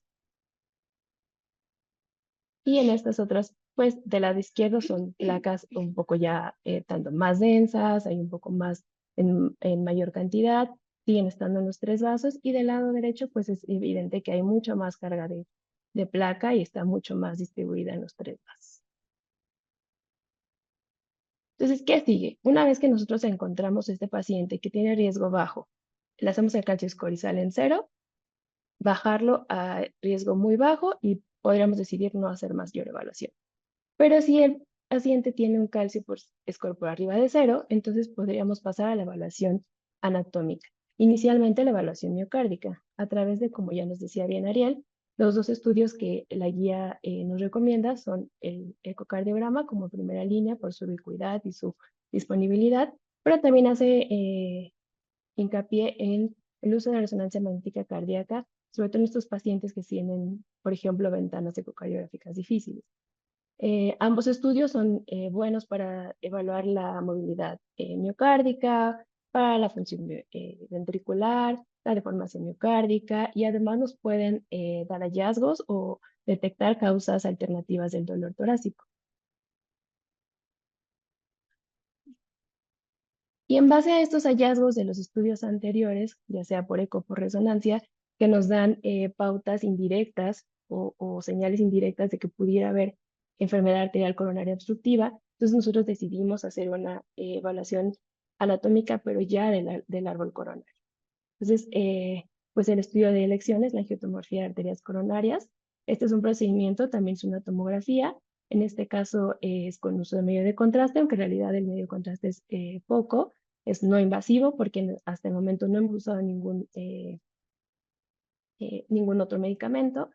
Speaker 4: Y en estas otras, pues del lado izquierdo son placas un poco ya tanto más densas, hay un poco más en mayor cantidad, siguen estando en los 3 vasos, y del lado derecho pues es evidente que hay mucha más carga de placa y está mucho más distribuida en los 3 vasos. Entonces, ¿qué sigue? Una vez que nosotros encontramos este paciente que tiene riesgo bajo, le hacemos el calcio score y sale en 0, bajarlo a riesgo muy bajo y podríamos decidir no hacer mayor evaluación. Pero si el paciente tiene un calcio score por arriba de 0, entonces podríamos pasar a la evaluación anatómica. Inicialmente la evaluación miocárdica, a través de, como ya nos decía bien Ariel, los 2 estudios que la guía nos recomienda son el ecocardiograma como primera línea por su ubicuidad y su disponibilidad, pero también hace hincapié en el uso de resonancia magnética cardíaca, sobre todo en estos pacientes que tienen, por ejemplo, ventanas ecocardiográficas difíciles. Ambos estudios son buenos para evaluar la movilidad miocárdica, para la función ventricular, la deformación miocárdica, y además nos pueden dar hallazgos o detectar causas alternativas del dolor torácico. Y en base a estos hallazgos de los estudios anteriores, ya sea por eco o por resonancia, que nos dan pautas indirectas o señales indirectas de que pudiera haber enfermedad arterial coronaria obstructiva, entonces nosotros decidimos hacer una evaluación anatómica, pero ya del árbol coronario. Entonces, pues el estudio de elecciones, la angiotomografía de arterias coronarias. Este es un procedimiento, también es una tomografía. En este caso es con uso de medio de contraste, aunque en realidad el medio de contraste es poco. es no invasivo porque hasta el momento no hemos usado ningún otro medicamento.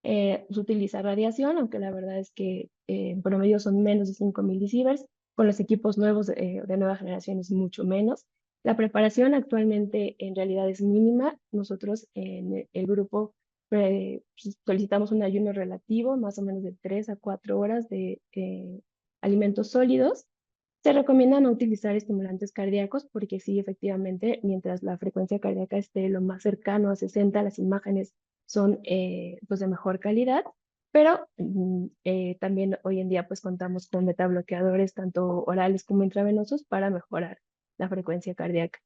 Speaker 4: Se utiliza radiación, aunque la verdad es que en promedio son menos de 5.000 decibels. Con los equipos nuevos de nueva generación es mucho menos. La preparación actualmente en realidad es mínima. Nosotros en el grupo solicitamos un ayuno relativo, más o menos de 3 a 4 horas de alimentos sólidos. Se recomienda no utilizar estimulantes cardíacos porque sí, efectivamente, mientras la frecuencia cardíaca esté lo más cercano a 60, las imágenes son pues de mejor calidad, pero también hoy en día pues contamos con betabloqueadores tanto orales como intravenosos para mejorar la frecuencia cardíaca.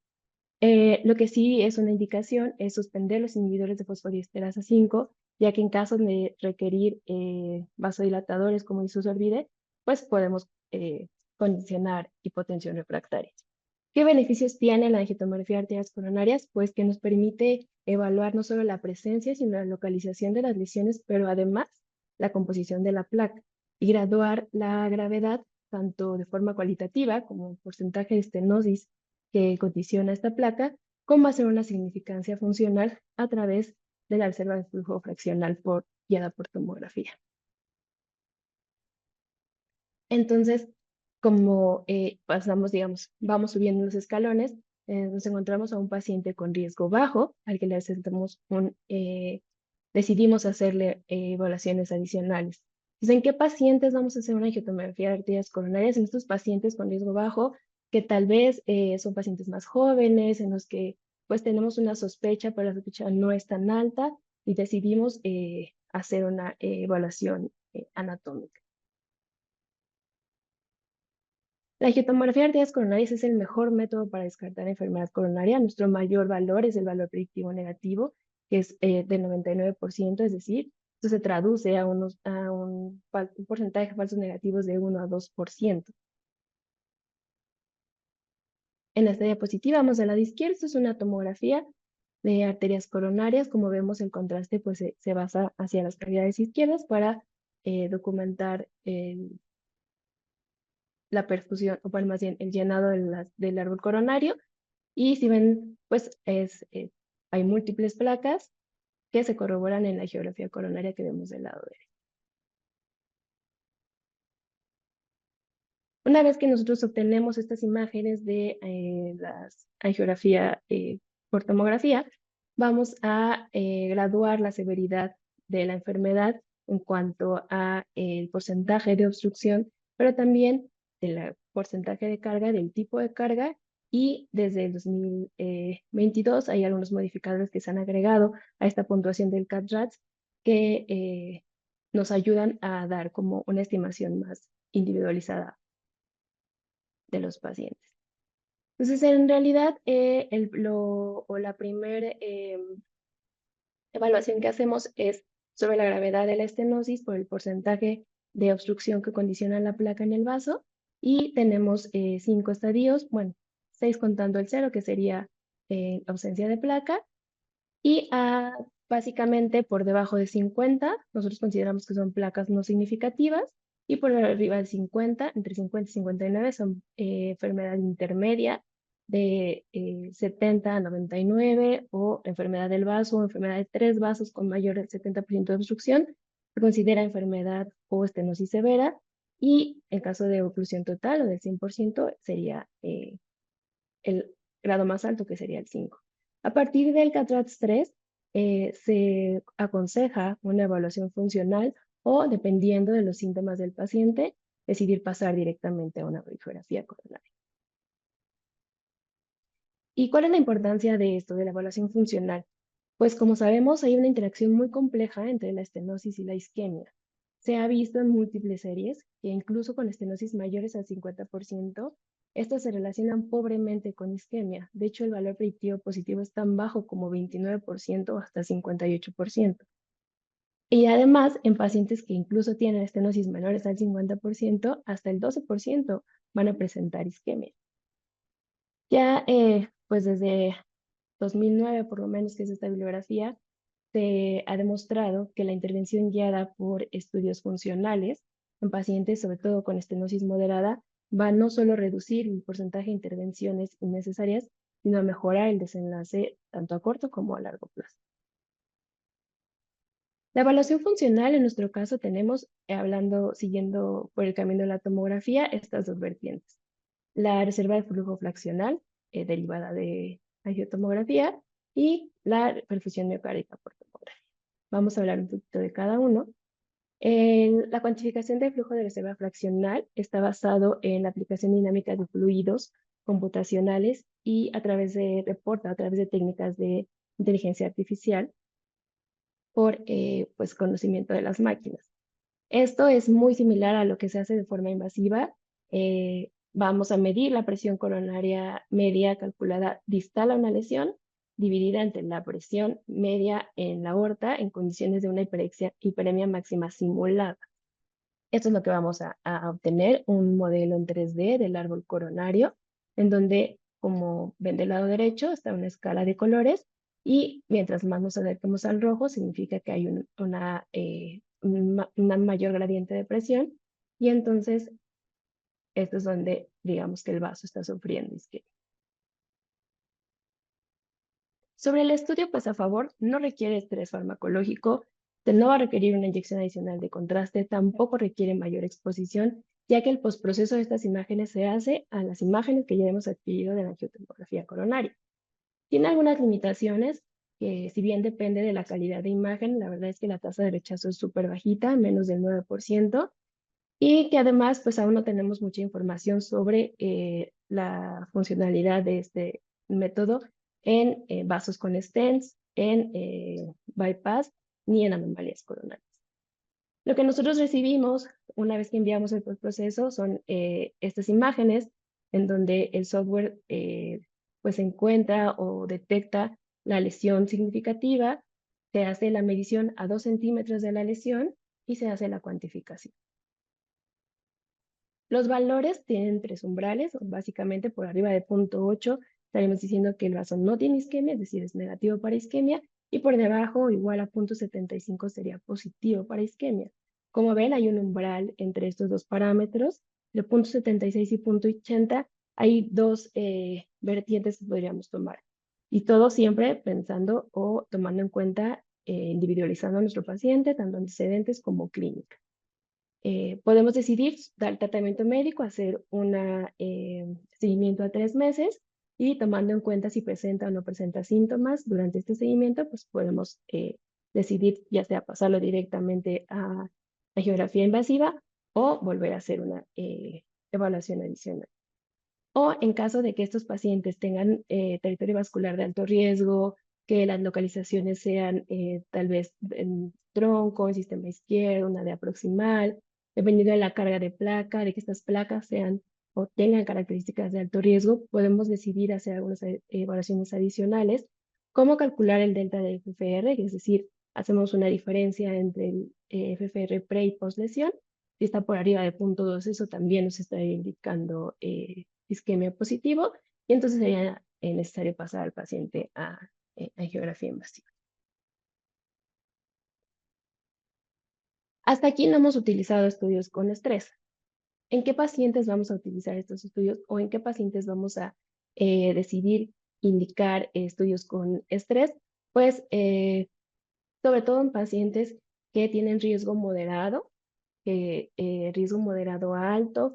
Speaker 4: Lo que sí es una indicación es suspender los inhibidores de fosfodiesterasa 5, ya que en caso de requerir vasodilatadores como isosorbide, pues podemos condicionar hipotensión refractaria. ¿Qué beneficios tiene la angiotomografía de arterias coronarias? Pues que nos permite evaluar no solo la presencia, sino la localización de las lesiones, pero además la composición de la placa y graduar la gravedad tanto de forma cualitativa como porcentaje de estenosis que condiciona esta placa, como hacer una significancia funcional a través de la reserva de flujo fraccional guiada por tomografía. Entonces, como pasamos, digamos, vamos subiendo los escalones, nos encontramos a un paciente con riesgo bajo, al que le hacemos decidimos hacerle evaluaciones adicionales. Entonces, ¿en qué pacientes vamos a hacer una angiotomografía de arterias coronarias? En estos pacientes con riesgo bajo, que tal vez son pacientes más jóvenes, en los que pues tenemos una sospecha, pero la sospecha no es tan alta, y decidimos hacer una evaluación anatómica. La angiotomografía de arterias coronarias es el mejor método para descartar enfermedad coronaria. Nuestro mayor valor es el valor predictivo negativo, que es del 99%, es decir, esto se traduce a un porcentaje de falsos negativos de 1 a 2%. En esta diapositiva vamos al lado izquierdo, esto es una tomografía de arterias coronarias. Como vemos, el contraste pues, se basa hacia las cavidades izquierdas para documentar la perfusión, o bueno, más bien el llenado del árbol coronario. Y si ven, pues hay múltiples placas que se corroboran en la geografía coronaria que vemos del lado derecho. Una vez que nosotros obtenemos estas imágenes de la angiografía por tomografía, vamos a graduar la severidad de la enfermedad en cuanto a el porcentaje de obstrucción, pero también del porcentaje de carga, del tipo de carga, y desde el 2022 hay algunos modificadores que se han agregado a esta puntuación del CAT-RATS que nos ayudan a dar como una estimación más individualizada de los pacientes. Entonces, en realidad, la primera evaluación que hacemos es sobre la gravedad de la estenosis por el porcentaje de obstrucción que condiciona la placa en el vaso, y tenemos 5 estadios, bueno, 6 contando el 0, que sería ausencia de placa, y básicamente por debajo de 50, nosotros consideramos que son placas no significativas, y por arriba de 50, entre 50 y 59, son enfermedad intermedia de 70 a 99, o enfermedad del vaso, o enfermedad de 3 vasos con mayor del 70% de obstrucción, se considera enfermedad o estenosis severa, y en caso de oclusión total o del 100% sería el grado más alto, que sería el 5. A partir del CAT-RATS 3, se aconseja una evaluación funcional o, dependiendo de los síntomas del paciente, decidir pasar directamente a una radiografía coronaria. ¿Y cuál es la importancia de esto, de la evaluación funcional? Pues como sabemos, hay una interacción muy compleja entre la estenosis y la isquemia. Se ha visto en múltiples series que incluso con estenosis mayores al 50%, estas se relacionan pobremente con isquemia. De hecho, el valor predictivo positivo es tan bajo como 29% o hasta 58%. Y además, en pacientes que incluso tienen estenosis menores al 50%, hasta el 12% van a presentar isquemia. Ya, pues desde 2009, por lo menos, que es esta bibliografía, se ha demostrado que la intervención guiada por estudios funcionales en pacientes, sobre todo con estenosis moderada, va no solo a reducir el porcentaje de intervenciones innecesarias, sino a mejorar el desenlace tanto a corto como a largo plazo. La evaluación funcional, en nuestro caso, tenemos, siguiendo por el camino de la tomografía, estas dos vertientes. La reserva de flujo fraccional, derivada de angiotomografía, y la perfusión miocárdica por tomografía. Vamos a hablar un poquito de cada uno. La cuantificación del flujo de reserva fraccional está basado en la aplicación dinámica de fluidos computacionales y a través de técnicas de inteligencia artificial por pues, conocimiento de las máquinas. Esto es muy similar a lo que se hace de forma invasiva. Vamos a medir la presión coronaria media calculada distal a una lesión, dividida entre la presión media en la aorta en condiciones de una hiperemia máxima simulada. Esto es lo que vamos a obtener, un modelo en 3D del árbol coronario, en donde, como ven del lado derecho, está una escala de colores, y mientras más nos acerquemos al rojo, significa que hay una mayor gradiente de presión, y entonces esto es donde digamos que el vaso está sufriendo isquemia. Sobre el estudio, pues a favor, no requiere estrés farmacológico, no va a requerir una inyección adicional de contraste, tampoco requiere mayor exposición, ya que el postproceso de estas imágenes se hace a las imágenes que ya hemos adquirido de la angiotomografía coronaria. Tiene algunas limitaciones, que si bien depende de la calidad de imagen, la verdad es que la tasa de rechazo es súper bajita, menos del 9%, y que además pues aún no tenemos mucha información sobre la funcionalidad de este método en vasos con stents, en bypass, ni en anomalías coronarias. Lo que nosotros recibimos una vez que enviamos el proceso son estas imágenes en donde el software pues encuentra o detecta la lesión significativa, se hace la medición a 2 centímetros de la lesión y se hace la cuantificación. Los valores tienen 3 umbrales, básicamente por arriba de 0.8 estaremos diciendo que el vaso no tiene isquemia, es decir, es negativo para isquemia, y por debajo, igual a 0.75 sería positivo para isquemia. Como ven, hay un umbral entre estos dos parámetros, de 0.76 y 0.80, hay dos vertientes que podríamos tomar. Y todo siempre pensando o tomando en cuenta, individualizando a nuestro paciente, tanto antecedentes como clínica. Podemos decidir dar tratamiento médico, hacer un seguimiento a 3 meses, y tomando en cuenta si presenta o no presenta síntomas durante este seguimiento, pues podemos decidir ya sea pasarlo directamente a angiografía invasiva o volver a hacer una evaluación adicional. O en caso de que estos pacientes tengan territorio vascular de alto riesgo, que las localizaciones sean tal vez en tronco, en sistema izquierdo, una de proximal, dependiendo de la carga de placa, de que estas placas sean o tengan características de alto riesgo, podemos decidir hacer algunas evaluaciones adicionales, como calcular el delta de FFR, es decir, hacemos una diferencia entre el FFR pre y post lesión. Si está por arriba de 0.2, eso también nos está indicando isquemia positivo, y entonces sería necesario pasar al paciente a angiografía invasiva. Hasta aquí no hemos utilizado estudios con estrés. ¿En qué pacientes vamos a utilizar estos estudios, o en qué pacientes vamos a decidir indicar estudios con estrés? Pues sobre todo en pacientes que tienen riesgo moderado a alto,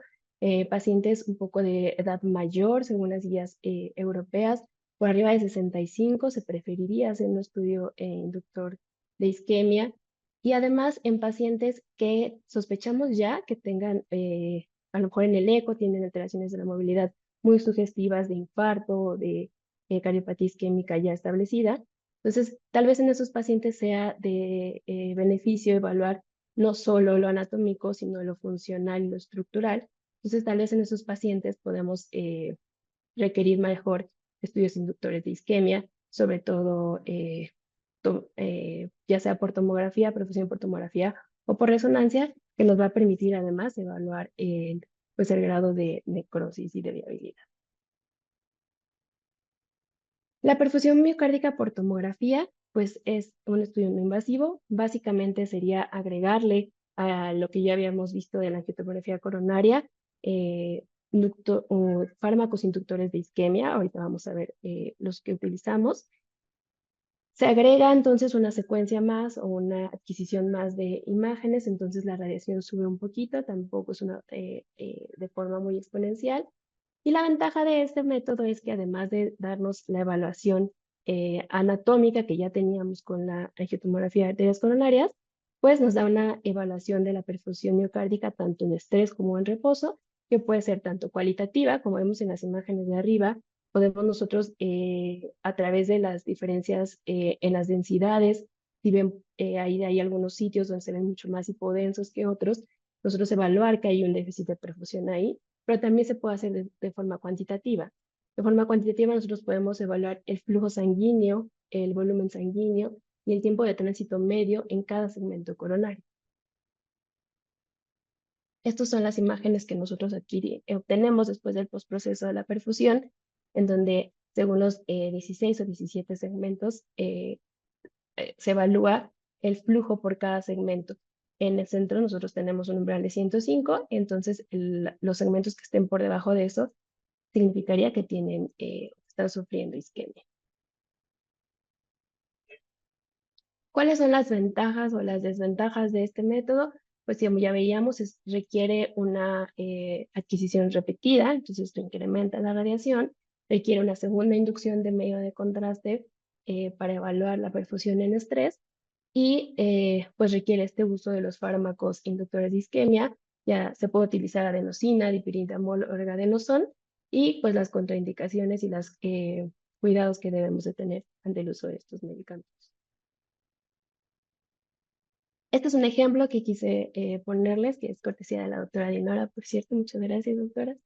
Speaker 4: pacientes un poco de edad mayor, según las guías europeas, por arriba de 65 se preferiría hacer un estudio inductor de isquemia, y además en pacientes que sospechamos ya que tengan, a lo mejor en el eco, tienen alteraciones de la movilidad muy sugestivas de infarto o de cardiopatía isquémica ya establecida. Entonces, tal vez en esos pacientes sea de beneficio evaluar no solo lo anatómico, sino lo funcional y lo estructural. Entonces, tal vez en esos pacientes podemos requerir mejor estudios inductores de isquemia, sobre todo ya sea por tomografía, perfusión por tomografía o por resonancia, que nos va a permitir además evaluar pues el grado de necrosis y de viabilidad. La perfusión miocárdica por tomografía pues es un estudio no invasivo. Básicamente sería agregarle a lo que ya habíamos visto de la angiotomografía coronaria fármacos inductores de isquemia. Ahorita vamos a ver los que utilizamos. Se agrega entonces una secuencia más o una adquisición más de imágenes, entonces la radiación sube un poquito, tampoco es de forma muy exponencial. Y la ventaja de este método es que además de darnos la evaluación anatómica que ya teníamos con la angiotomografía de arterias coronarias, pues nos da una evaluación de la perfusión miocárdica tanto en estrés como en reposo, que puede ser tanto cualitativa, como vemos en las imágenes de arriba, podemos nosotros a través de las diferencias en las densidades, si ven hay algunos sitios donde se ven mucho más hipodensos que otros, nosotros evaluar que hay un déficit de perfusión ahí, pero también se puede hacer de forma cuantitativa. De forma cuantitativa nosotros podemos evaluar el flujo sanguíneo, el volumen sanguíneo y el tiempo de tránsito medio en cada segmento coronario. Estas son las imágenes que nosotros obtenemos después del postproceso de la perfusión, en donde según los 16 o 17 segmentos se evalúa el flujo por cada segmento. En el centro nosotros tenemos un umbral de 105, entonces los segmentos que estén por debajo de eso significaría que están sufriendo isquemia. ¿Cuáles son las ventajas o las desventajas de este método? Pues como ya veíamos, requiere una adquisición repetida, entonces esto incrementa la radiación, requiere una segunda inducción de medio de contraste para evaluar la perfusión en estrés y pues requiere este uso de los fármacos inductores de isquemia, ya se puede utilizar adenosina, dipiritamol o orgadenosón, y pues las contraindicaciones y los cuidados que debemos de tener ante el uso de estos medicamentos. Este es un ejemplo que quise ponerles, que es cortesía de la doctora Dinora, por cierto, muchas gracias, doctora.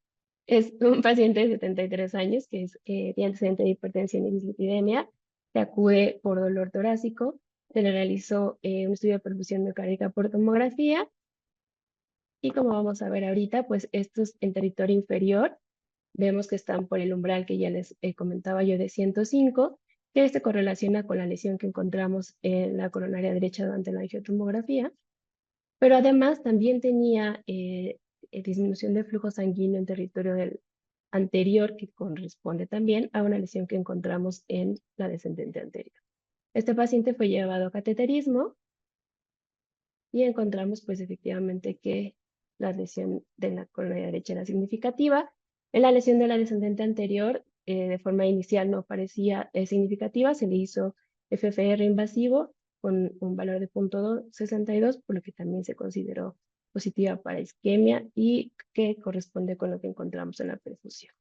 Speaker 4: Es un paciente de 73 años que tiene antecedente de hipertensión y dislipidemia, se acude por dolor torácico, se le realizó un estudio de perfusión miocárdica por tomografía, y como vamos a ver ahorita, pues estos en territorio inferior, vemos que están por el umbral que ya les comentaba yo de 105, que se correlaciona con la lesión que encontramos en la coronaria derecha durante la angiotomografía, pero además también tenía disminución de flujo sanguíneo en territorio del anterior, que corresponde también a una lesión que encontramos en la descendente anterior. Este paciente fue llevado a cateterismo y encontramos pues efectivamente que la lesión de la coronaria derecha era significativa. En la lesión de la descendente anterior, de forma inicial no parecía significativa, se le hizo FFR invasivo con un valor de 0.62, por lo que también se consideró positiva para isquemia y que corresponde con lo que encontramos en la perfusión.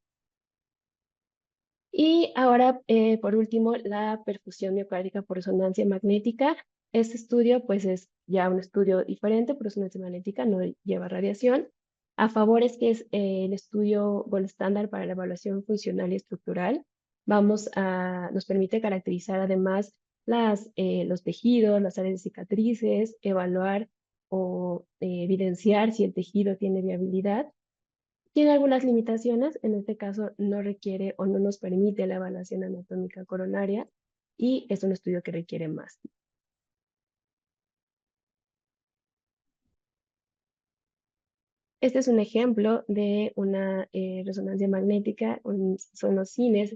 Speaker 4: Y ahora, por último, la perfusión miocárdica por resonancia magnética. Este estudio, pues, es ya un estudio diferente por resonancia magnética, no lleva radiación. A favor es que es el estudio gold estándar para la evaluación funcional y estructural. Nos permite caracterizar además los tejidos, las áreas de cicatrices, evaluar o evidenciar si el tejido tiene viabilidad. Tiene algunas limitaciones, en este caso no requiere o no nos permite la evaluación anatómica coronaria y es un estudio que requiere más. Este es un ejemplo de una resonancia magnética, son los cines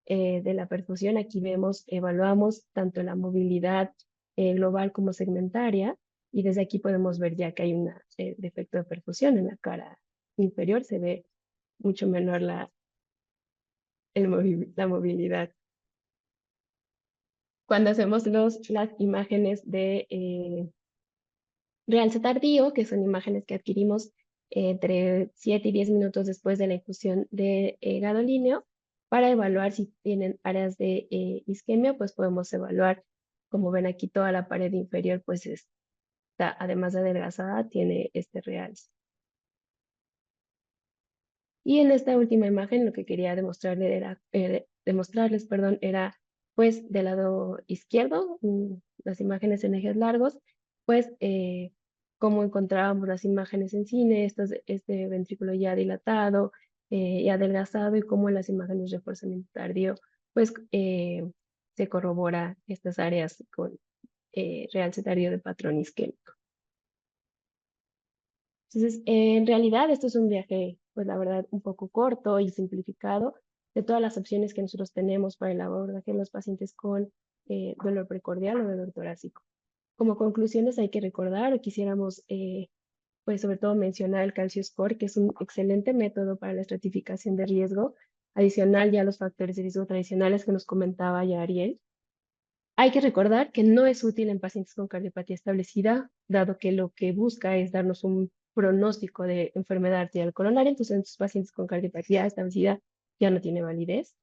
Speaker 4: de la perfusión. Aquí evaluamos tanto la movilidad global como segmentaria y desde aquí podemos ver ya que hay un defecto de perfusión en la cara inferior, se ve mucho menor la movilidad. Cuando hacemos las imágenes de realce tardío, que son imágenes que adquirimos entre 7 y 10 minutos después de la infusión de gadolíneo, para evaluar si tienen áreas de isquemia, pues podemos evaluar, como ven aquí, toda la pared inferior, pues está, además de adelgazada, tiene este realce. Y en esta última imagen lo que quería demostrarles, era pues del lado izquierdo, las imágenes en ejes largos, pues cómo encontrábamos las imágenes en cine, este ventrículo ya dilatado y adelgazado, y cómo en las imágenes de reforzamiento tardío, pues se corrobora estas áreas con realce tardío de patrón isquémico. Entonces, en realidad esto es un viaje pues la verdad, un poco corto y simplificado de todas las opciones que nosotros tenemos para el abordaje de los pacientes con dolor precordial o dolor torácico. Como conclusiones hay que recordar, o quisiéramos pues sobre todo mencionar el calcio score, que es un excelente método para la estratificación de riesgo, adicional ya a los factores de riesgo tradicionales que nos comentaba ya Ariel. Hay que recordar que no es útil en pacientes con cardiopatía establecida, dado que lo que busca es darnos un pronóstico de enfermedad arterial coronaria, entonces en estos pacientes con cardiopatía establecida ya no tiene validez.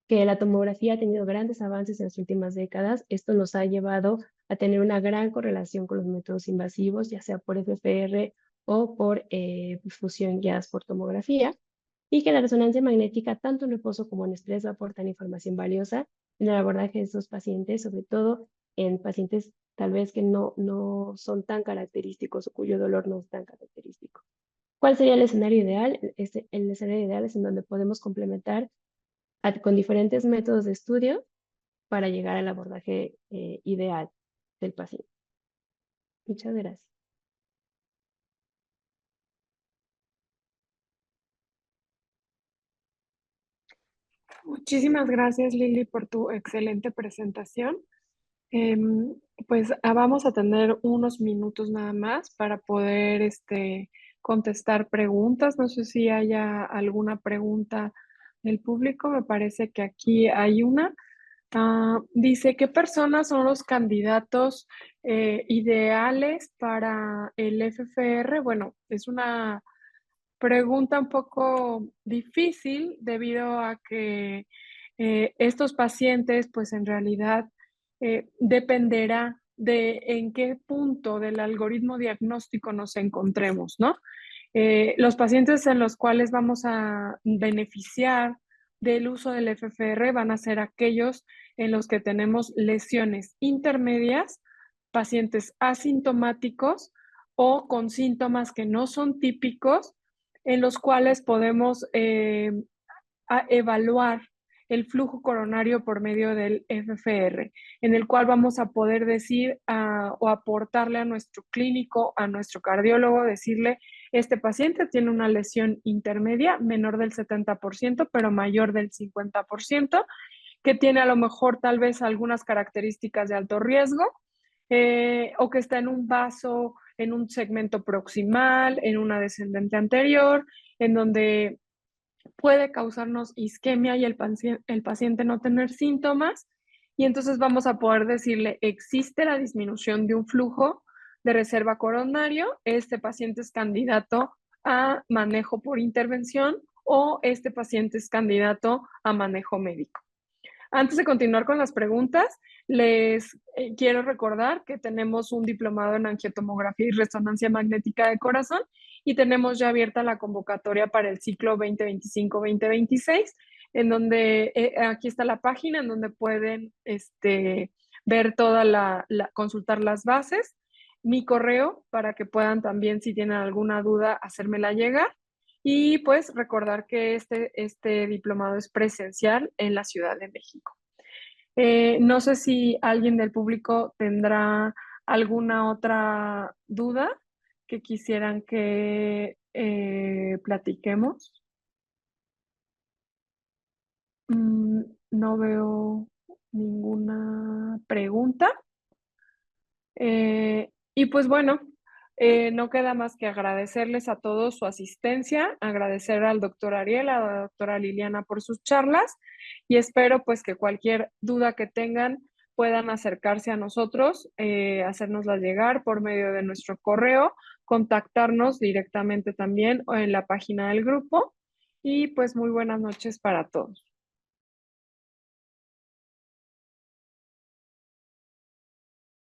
Speaker 4: Que la tomografía ha tenido grandes avances en las últimas décadas. Esto nos ha llevado a tener una gran correlación con los métodos invasivos, ya sea por FFR o por fusión guiadas por tomografía, y que la resonancia magnética, tanto en reposo como en estrés, va a aportar información valiosa en el abordaje de estos pacientes, sobre todo en pacientes tal vez que no son tan característicos o cuyo dolor no es tan característico. ¿Cuál sería el escenario ideal? El escenario ideal es en donde podemos complementar con diferentes métodos de estudio para llegar al abordaje ideal del paciente. Muchas gracias.
Speaker 2: Muchísimas gracias, Lili, por tu excelente presentación. Pues vamos a tener unos minutos nada más para poder contestar preguntas. No sé si haya alguna pregunta del público. Me parece que aquí hay una. Dice, ¿qué personas son los candidatos ideales para el FFR? Bueno, es una pregunta un poco difícil debido a que estos pacientes, pues en realidad dependerá de en qué punto del algoritmo diagnóstico nos encontremos, ¿no? Los pacientes en los cuales vamos a beneficiar del uso del FFR van a ser aquellos en los que tenemos lesiones intermedias, pacientes asintomáticos o con síntomas que no son típicos, en los cuales podemos evaluar el flujo coronario por medio del FFR, en el cual vamos a poder decir o aportarle a nuestro clínico, a nuestro cardiólogo, decirle, este paciente tiene una lesión intermedia menor del 70%, pero mayor del 50%, que tiene a lo mejor tal vez algunas características de alto riesgo, o que está en un vaso, en un segmento proximal, en una descendente anterior, en donde puede causarnos isquemia y el paciente no tener síntomas. Y entonces vamos a poder decirle, existe la disminución de un flujo de reserva coronario, este paciente es candidato a manejo por intervención o este paciente es candidato a manejo médico. Antes de continuar con las preguntas, les quiero recordar que tenemos un diplomado en angiotomografía y resonancia magnética de corazón y tenemos ya abierta la convocatoria para el ciclo 2025-2026, en donde aquí está la página en donde pueden ver consultar las bases, mi correo para que puedan también, si tienen alguna duda, hacérmela llegar. Y pues recordar que este diplomado es presencial en la Ciudad de México. No sé si alguien del público tendrá alguna otra duda que quisieran que platiquemos. No veo ninguna pregunta. Y pues bueno, no queda más que agradecerles a todos su asistencia, agradecer al doctor Ariel, a la doctora Liliana por sus charlas y espero pues que cualquier duda que tengan puedan acercarse a nosotros, hacérnosla llegar por medio de nuestro correo, contactarnos directamente también o en la página del grupo y pues muy buenas noches para todos.